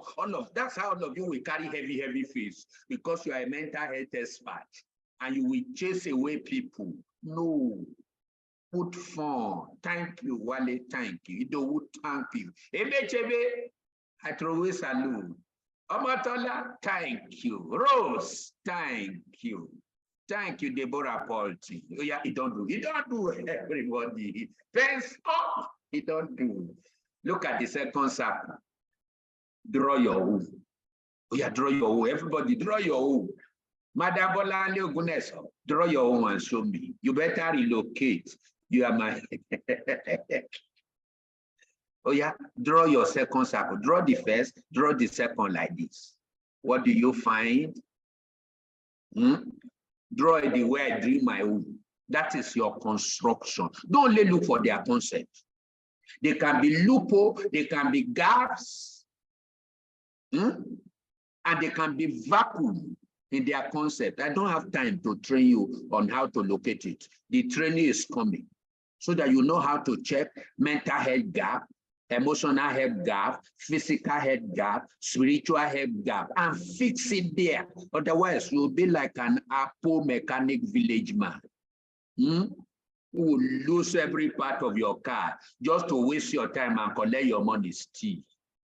that's how all of you will carry heavy face because you are a mental health expert and you will chase away people. No. Put fun. Thank you, Wale. Thank you. Idowu, thank you. Ebechebe, I throw a salute. Omatola, thank you. Rose, thank you. Thank you, Deborah Polti. Oh yeah, he don't do everybody. Pen stop. He don't do. Look at the second circle. Draw your own. Oh yeah, draw your own. Everybody, draw your own. Madam Bolanle Oguneso, draw your own and show me. You better relocate. You are my. Oh yeah, draw your second circle. Draw the first, draw the second like this. What do you find? Draw it the way I drew my own. That is your construction. Don't only look for their concept. They can be loophole, they can be gaps, and they can be vacuum in their concept. I don't have time to train you on how to locate it. The training is coming so that you know how to check mental health gap, emotional health gap, physical health gap, spiritual health gap, and fix it there. Otherwise, you'll be like an Apple mechanic village man. Who will lose every part of your car just to waste your time and collect your money still.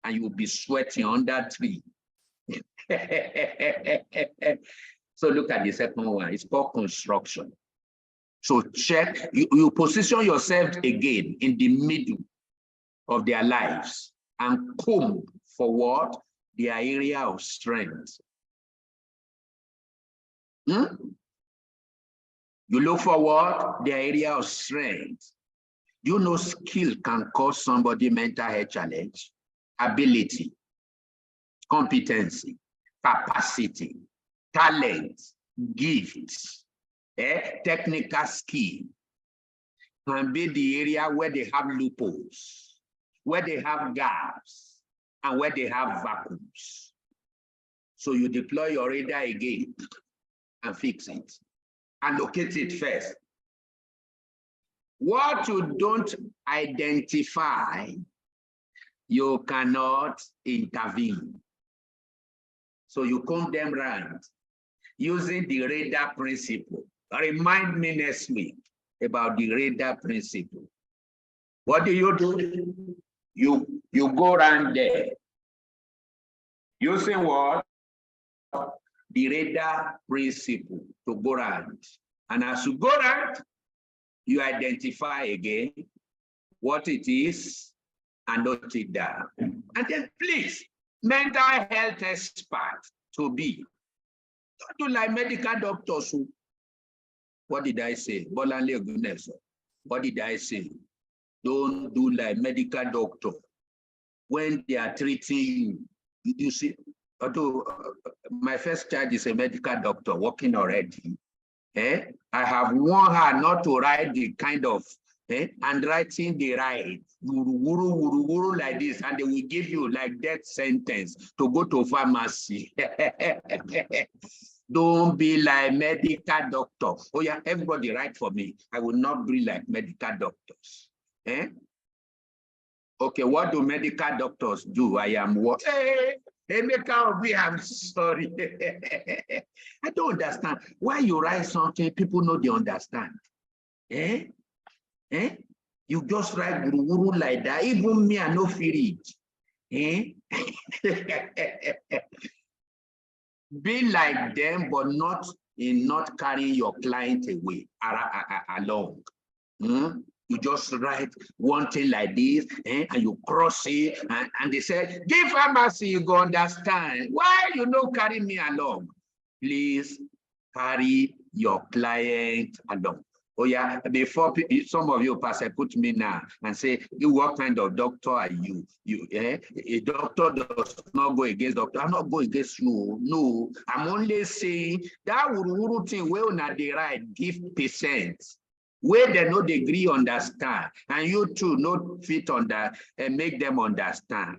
And you will be sweating under tree. So look at the second one. It's called construction. So check, you position yourself again in the middle of their lives and comb for what? Their area of strength. You look for what? Their area of strength. Do you know skill can cause somebody mental health challenge? Ability, competency, capacity, talent, gifts, technical skill can be the area where they have loopholes, where they have gaps, and where they have vacuums. So you deploy your radar again and fix it. And locate it first. What you don't identify, you cannot intervene. So you comb them round using the radar principle. Remind me next week about the radar principle. What do? You go around there using what? The radar principle to go around. And as you go around, you identify again what it is and note it down. And then please, mental health expert to be. Don't do like medical doctors who, what did I say? Bolanle Oguneso. What did I say? Don't do like medical doctor. When they are treating you, you see, although my first child is a medical doctor working already, I have warned her not to write the kind of handwriting they write, wuru, like this, and they will give you like death sentence to go to pharmacy. Don't be like medical doctor. Oh yeah, everybody write for me. I will not be like medical doctors. Okay, what do medical doctors do? I am what? I'm sorry. I don't understand. Why you write something, people know they understand. You just write guru like that. Even me, I no feel it. Be like them, but not carrying your client away along. You just write one thing like this, and you cross it, and they say, give pharmacy, you go understand. Why you no carry me along? Please carry your client along. Oh yeah, before some of you persecute me now and say, what kind of doctor are you? A doctor does not go against doctor. I'm not going against you. No, I'm only saying that thing where not the right give patients where they no degree understand, and you too not fit on that and make them understand.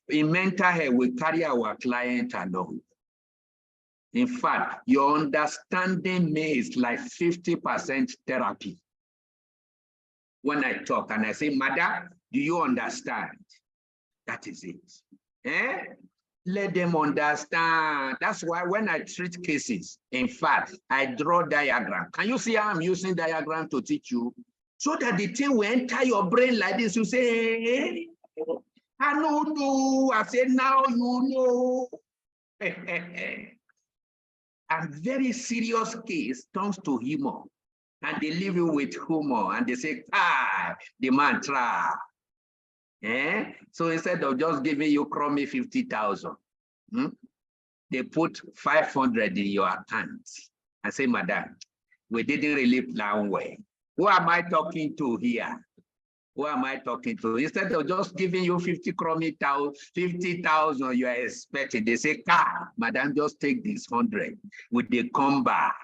In mental health, we carry our client along. In fact, your understanding me is like 50% therapy. When I talk and I say, Madam, do you understand? That is it. Let them understand. That's why when I treat cases, in fact, I draw diagram. Can you see how I'm using diagram to teach you? So that the thing will enter your brain like this. You say, I know. I say, now you know. And very serious case turns to humor, and they leave you with humor, and they say, the man try. So instead of just giving you crummy 50,000, they put 500 in your account and say, Madam, we didn't really plan well. Who am I talking to here? Who am I talking to? Instead of just giving you 50,000 you are expecting, they say, Madam, just take this 100 with the comeback.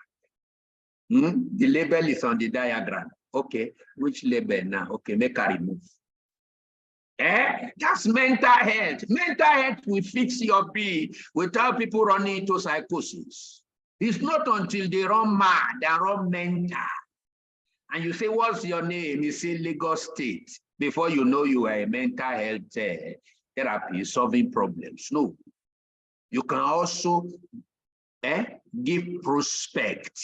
The label is on the diagram. Okay, which label now? Okay, make a remove. That's mental health. Mental health will fix your bill without people running into psychosis. It's not until they run mad, they run mental. And you say, what's your name? You say Lagos State. Before you know you are a mental health therapy solving problems. No. You can also give prospect.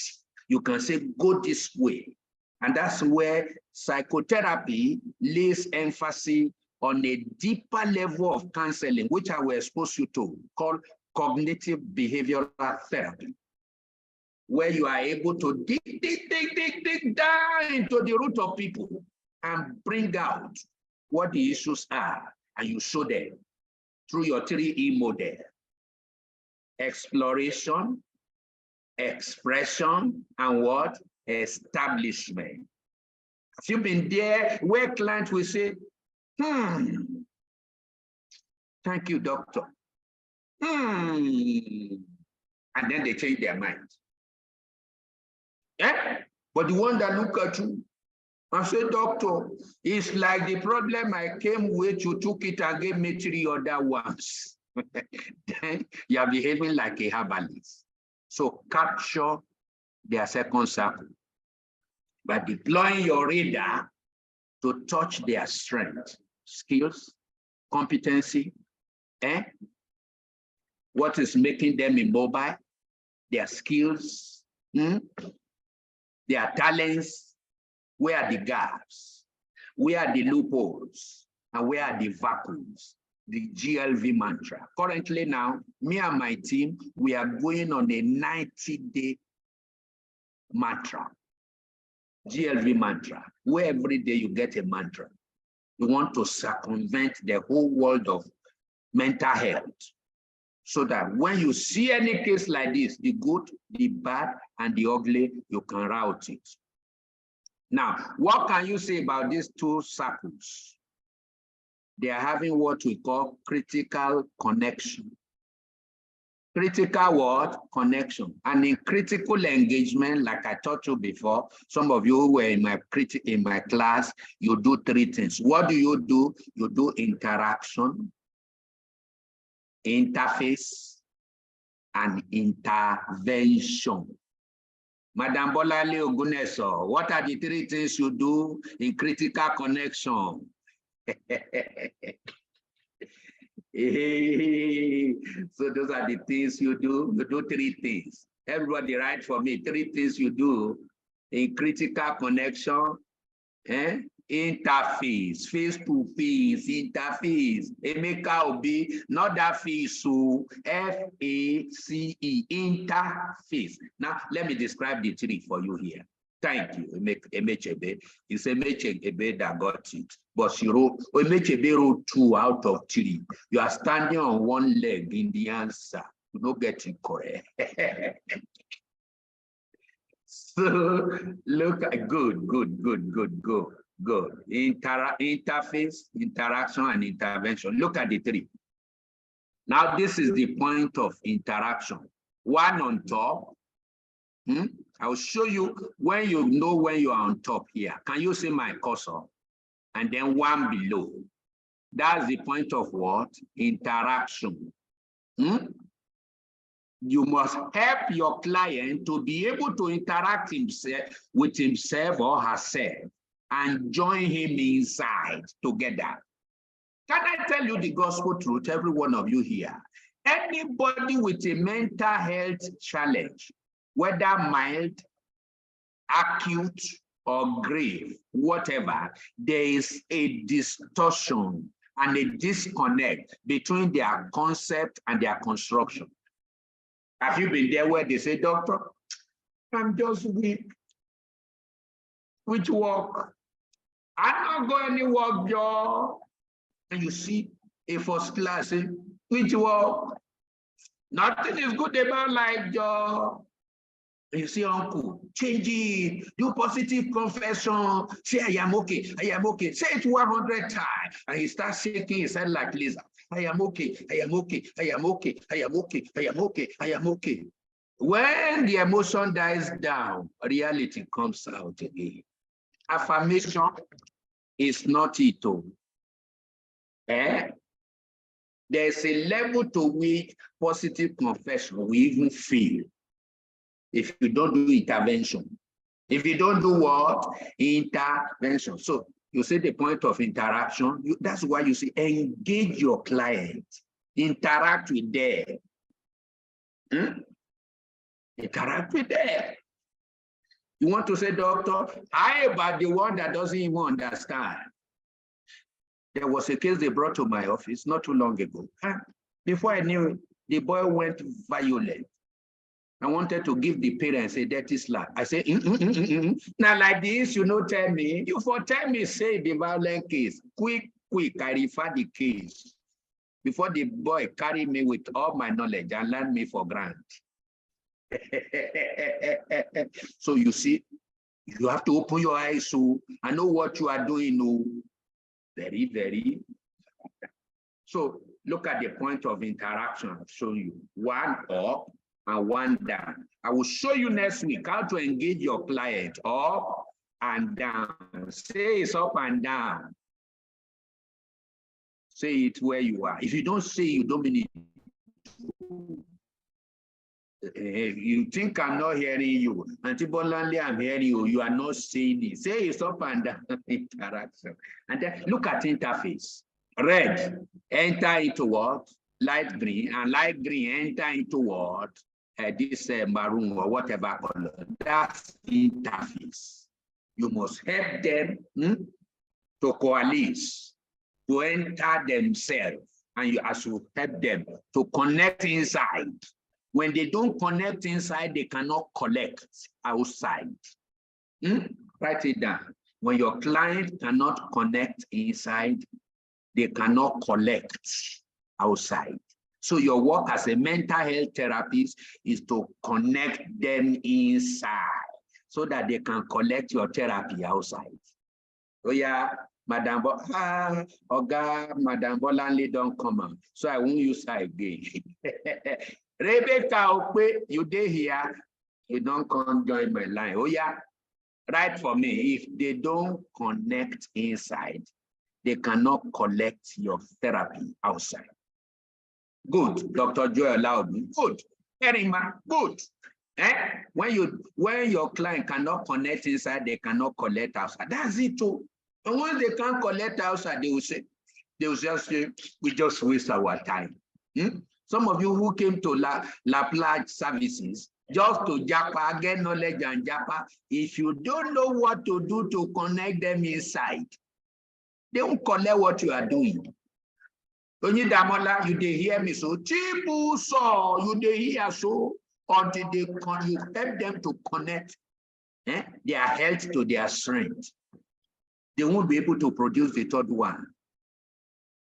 You can say, go this way. And that's where psychotherapy lays emphasis on a deeper level of counseling, which I will expose you to, called cognitive behavioral therapy, where you are able to dig down into the root of people and bring out what the issues are, and you show them through your 3E model: exploration, expression, and what? Establishment. Have you been there where clients will say, thank you, doctor. And then they change their mind. But the one that look at you and say, doctor, it's like the problem I came with, you took it and gave me 3 other ones. Then you are behaving like a herbalist. So capture their second circle by deploying your radar to touch their strength, skills, competency, what is making them immobile, their skills, their talents, where are the gaps, where are the loopholes, and where are the vacuums, the GLV mantra. Currently now, me and my team, we are going on a 90-day mantra, GLV mantra, where every day you get a mantra. You want to circumvent the whole world of mental health, so that when you see any case like this, the good, the bad, and the ugly, you can route it. Now, what can you say about these two circles? They are having what we call critical connection. Critical what? Connection. And in critical engagement, like I taught you before, some of you were in my class, you do three things. What do? You do interaction, interface, and intervention. Madam Bolale Oguneso, what are the three things you do in critical connection? So those are the things you do. You do three things. Everybody write for me. Three things you do in critical connection. Interface, face to face, interface. Emeka Obi, not that face, so F-A-C-E, interface. Now, let me describe the three for you here. Thank you, Emechebe. It's Emechebe that got it. But she wrote, Emechebe wrote 2 out of 3. You are standing on one leg in the answer. You don't get it correct. So look at good. Interface, interaction, and intervention. Look at the 3. Now, this is the point of interaction. One on top. I'll show you when you know when you are on top here. Can you see my cursor? And then one below. That's the point of what? Interaction. You must help your client to be able to interact with himself or herself and join him inside together. Can I tell you the gospel truth, every one of you here? Anybody with a mental health challenge, whether mild, acute, or grave, whatever, there is a distortion and a disconnect between their concept and their construction. Have you been there where they say, doctor, I'm just weak. Which work? I'm not going to work, Joe. And you see a first class, which work? Nothing is good about life, Joe. And you see, uncle, change it, do positive confession, say, I am okay, say it 100 times. And he starts shaking his head like Lisa. I am okay. When the emotion dies down, reality comes out again. Affirmation is not it. There's a level to which positive confession we even feel if you don't do intervention. If you don't do what? Intervention. So you see the point of interaction. That's why you see engage your client, interact with them. Interact with them. You want to say, doctor, how about the one that doesn't even understand? There was a case they brought to my office not too long ago. Before I knew it, the boy went violent. I wanted to give the parents a dirty slap. I said, Now like this, you know, tell me. You for tell me, say the violent case. Quick, I refer the case. Before the boy carry me with all my knowledge and land me for grant. So you see, you have to open your eyes so I know what you are doing. No, very, very. So look at the point of interaction. I'll show you one up and one down. I will show you next week how to engage your client up and down. Say it's up and down. Say it where you are. If you don't say, you don't mean it. You think I'm not hearing you. Antibolanly, I'm hearing you. You are not saying it. Say it's up and down interaction. And then look at interface. Red, enter into what? Light green, and light green enter into what? This maroon or whatever color. That's interface. You must help them to coalesce, to enter themselves, and you also help them to connect inside. When they don't connect inside, they cannot collect outside. Write it down. When your client cannot connect inside, they cannot collect outside. So your work as a mental health therapist is to connect them inside. so that they can collect your therapy outside. Oh yeah, Madam Madam Bolanle don't come out, so I won't use her again. Rebecca, you dey here, you don't come join my line. Oh yeah, write for me. If they don't connect inside, they cannot collect your therapy outside. Good, Dr. Joel Loudon. Good, Erima. Good. When your client cannot connect inside, they cannot collect outside. That's it too. And once they can't collect outside, they will just say, we just waste our time. Some of you who came to LaPlage services just to Japa, get knowledge and Japa, if you don't know what to do to connect them inside, they won't collect what you are doing. You hear me so? Chibu so you hear so until you help them to connect their health to their strength. They won't be able to produce the third one.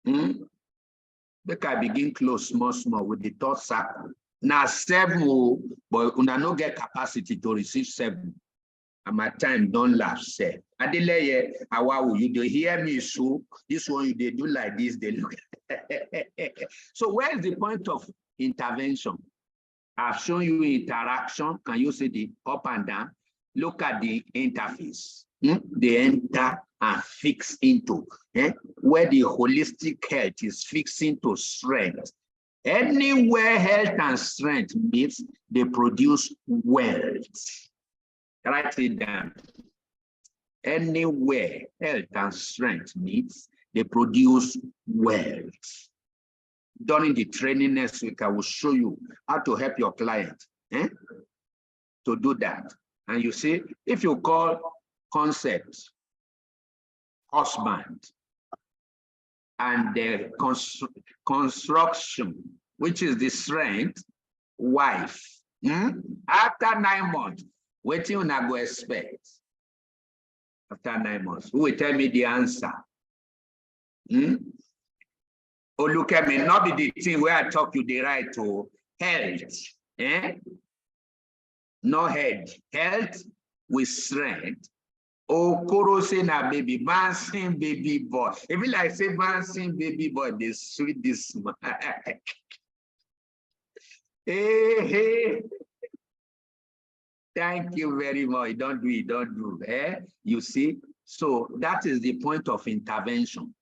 Make I begin close small with the third circle. Now 7, but una no get capacity to receive 7. And my time don't last. Say, Adeleye, you do hear me so? This one they do like this, they look. So where's the point of intervention? I've shown you interaction. Can you see the up and down? Look at the interface. They enter and fix into where the holistic health is fixing to strength. Anywhere health and strength meets, they produce wealth. Write it down. Anywhere health and strength meets, they produce wealth. During the training next week, I will show you how to help your client to do that. And you see, if you call concept husband and the construction, which is the strength, wife, after 9 months, what do you not go expect? After 9 months, who will tell me the answer? Oh, look at me, not be the thing where I talk you the right to health. No head, health with strength. Oh, Koro say na baby, bouncing baby boy. If you like say bouncing baby boy, they sweet this man. Hey. Thank you very much. Don't do. You see, so that is the point of intervention.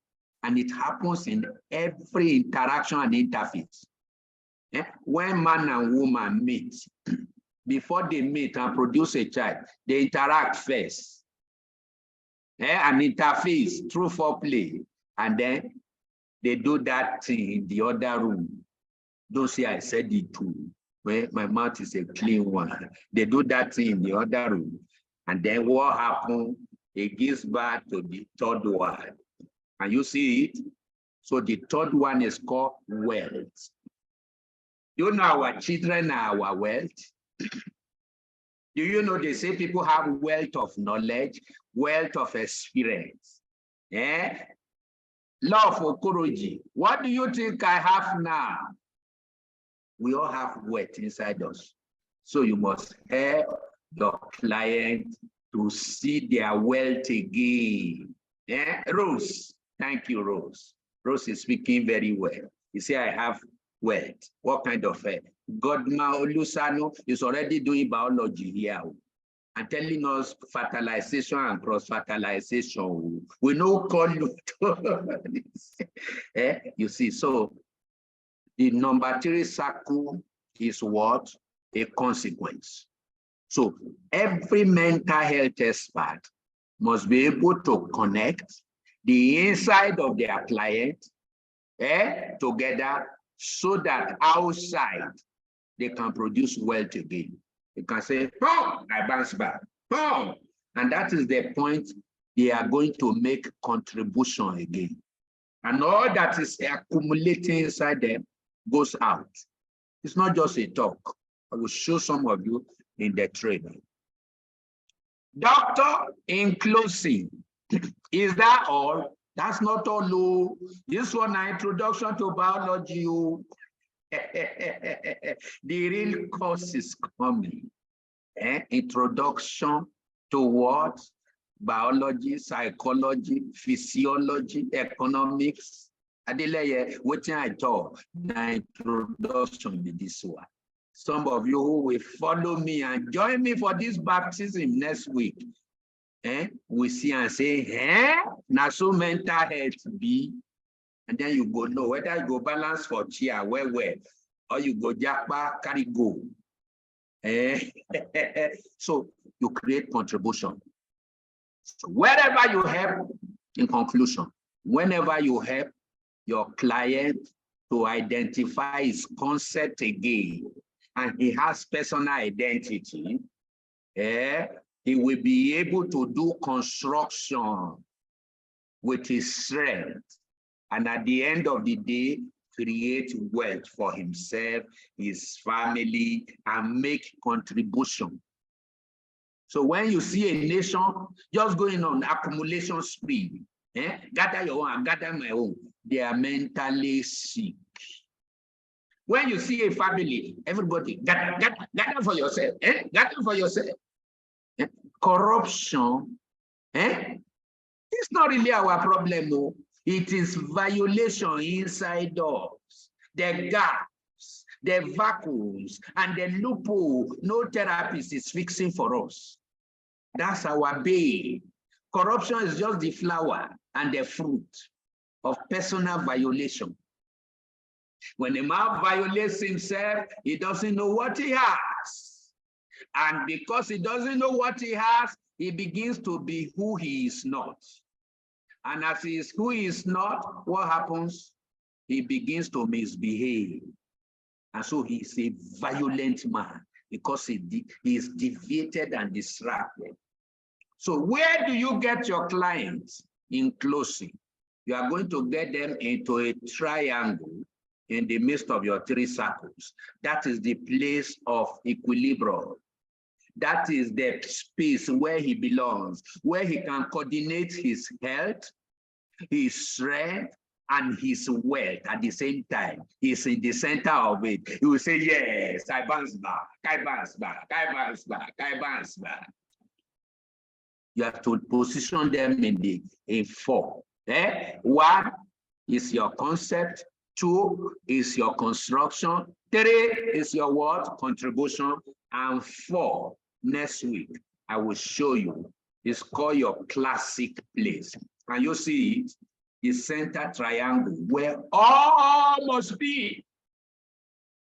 And it happens in every interaction and interface. When man and woman meet, before they meet and produce a child, they interact first. An interface through foreplay, and then they do that thing in the other room. Don't say I said it too. Well, my mouth is a clean one. They do that thing in the other room, and then what happens? It gives birth to the third one. And you see it? So the third one is called wealth. You know our children are our wealth. Do you know they say people have wealth of knowledge, wealth of experience? Law of Okoroji. What do you think I have now? We all have wealth inside us. So you must help your client to see their wealth again. Rose. Thank you, Rose. Rose is speaking very well. You see, I have wealth. What kind of Godma Olusano is already doing biology here and telling us fertilization and cross-fertilization. We know call you. You see, so the number 3 circle is what? A consequence. So every mental health expert must be able to connect the inside of their client together so that outside they can produce wealth again. You can say, oh, I bounce back. Oh, and that is the point they are going to make contribution again. And all that is accumulating inside them goes out. It's not just a talk. I will show some of you in the training. Doctor, in closing, is that all? That's not all. No. This one, an introduction to biology. The real course is coming. Introduction to what? Biology, psychology, physiology, economics. Adeleye, what I talk, the introduction be this one. Some of you who will follow me and join me for this baptism next week, we see and say, now so mental health be, and then you go know whether you go balance for chair, where, or you go japa, carry go. So you create contribution. So wherever you help, in conclusion, whenever you help your client to identify his concept again, and he has personal identity, he will be able to do construction with his strength. And at the end of the day, create wealth for himself, his family, and make contribution. So when you see a nation just going on accumulation spree, gather your own, gather my own, they are mentally sick. When you see a family, everybody gather for yourself, gather for yourself. Corruption, it's not really our problem, no. It is violation inside us, the gaps, the vacuums, and the loophole no therapist is fixing for us. That's our bane. Corruption is just the flower and the fruit of personal violation. When a man violates himself, he doesn't know what he has. And because he doesn't know what he has, he begins to be who he is not. And as he is who he is not, what happens? He begins to misbehave. And so he is a violent man because he is deviated and distracted. So where do you get your clients? In closing, you are going to get them into a triangle in the midst of your three circles. That is the place of equilibrium. That is the space where he belongs, where he can coordinate his health, his strength, and his wealth at the same time. He's in the center of it. He will say, yes, I bounce back, I bounce back, I bounce back, I bounce back. You have to position them in four. One is your concept, two is your construction, three is your what? Contribution, and four, next week, I will show you. It's called your classic place. Can you see it? The center triangle where all must be.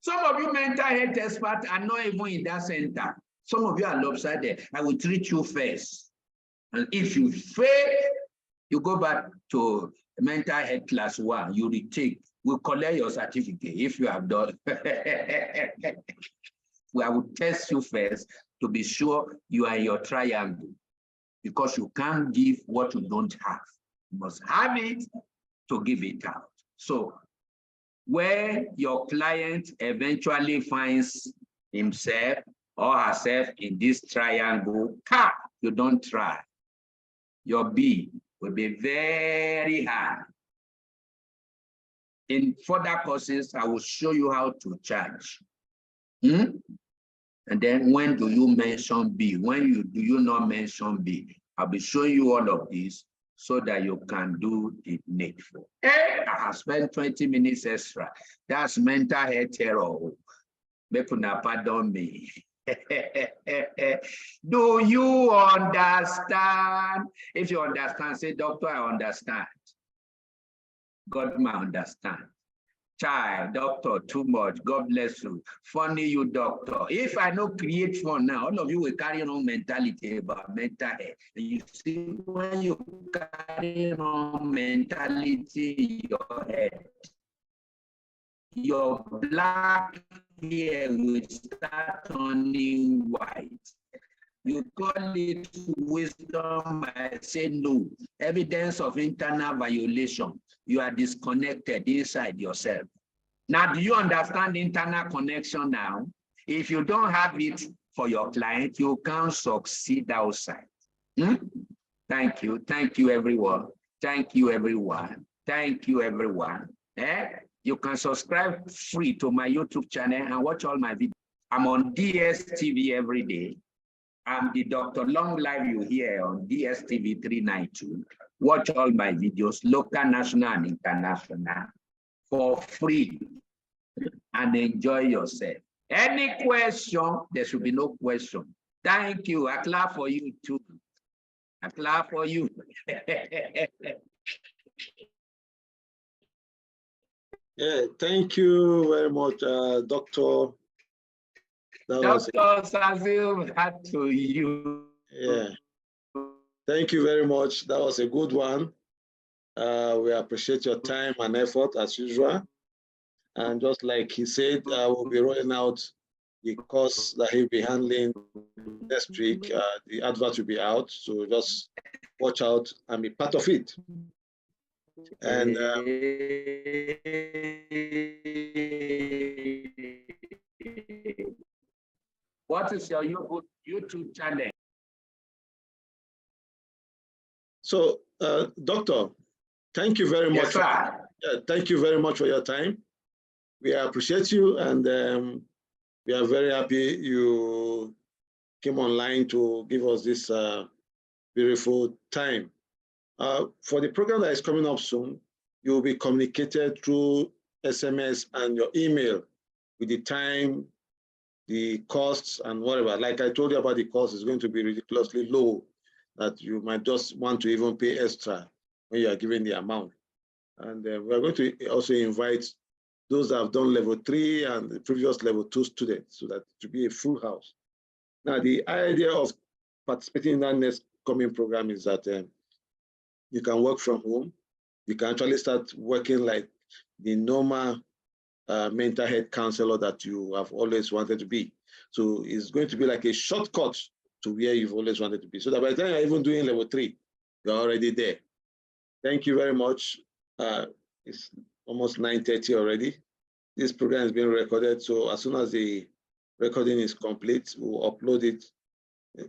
Some of you mental health experts are not even in that center. Some of you are lopsided. I will treat you first. And if you fail, you go back to mental health class 1, you retake. We'll collect your certificate if you have done. I will test you first to be sure you are in your triangle, because you can't give what you don't have. You must have it to give it out. So where your client eventually finds himself or herself in this triangle, you don't try. Your B will be very hard. In further courses, I will show you how to charge. And then when do you mention B? When do you not mention B? I'll be showing you all of this so that you can do the needful. I have spent 20 minutes extra. That's mental health error. Make una pardon me. Do you understand? If you understand, say, doctor, I understand. God may understand. Child, doctor, too much. God bless you. Funny you, doctor. If I don't create fun now, all of you will carry on mentality about mental health. And you see, when you carry on mentality in your head, your black hair will start turning white. You call it wisdom, I say no. Evidence of internal violation. You are disconnected inside yourself. Now, do you understand internal connection now? If you don't have it for your client, you can't succeed outside. Thank you. Thank you, everyone. Thank you, everyone. Thank you, everyone. You can subscribe free to my YouTube channel and watch all my videos. I'm on DSTV every day. I'm the Dr. Long Live you hear on DSTV 392. Watch all my videos, local, national, and international, for free, and enjoy yourself. Any question, there should be no question. Thank you. I clap for you too. I clap for you. Yeah, thank you very much, Doctor. Dr. Sazil, back to you. Yeah. Thank you very much. That was a good one. We appreciate your time and effort as usual. And just like he said, we'll be rolling out the course that he'll be handling next week. The advert will be out, so just watch out and be part of it. And what is your YouTube channel? So, Doctor, thank you very much. Yes, thank you very much for your time. We appreciate you, and we are very happy you came online to give us this beautiful time. For the program that is coming up soon, you will be communicated through SMS and your email with the time, the costs, and whatever. Like I told you about the cost, is going to be ridiculously low, that you might just want to even pay extra when you are given the amount. And we are going to also invite those that have done level 3 and the previous level 2 students, so that to be a full house. Now, the idea of participating in that next coming program is that you can work from home. You can actually start working like the normal mental health counselor that you have always wanted to be. So it's going to be like a shortcut to where you've always wanted to be. So that by the time you're even doing level 3, you're already there. Thank you very much. It's almost 9:30 already. This program is being recorded. So as soon as the recording is complete, we'll upload it.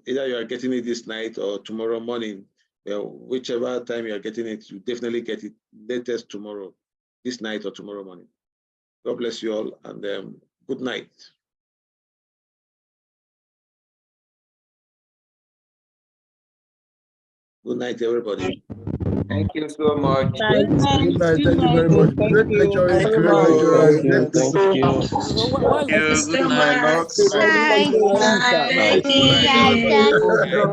Either you are getting it this night or tomorrow morning. Whichever time you are getting it, you definitely get it latest tomorrow, this night or tomorrow morning. God bless you all, and good night. Good night, everybody. Thank you so much. Good night. Thank you very much. Great lecturers. Great lecturers. Thank you. Good night, Lux. Thank you.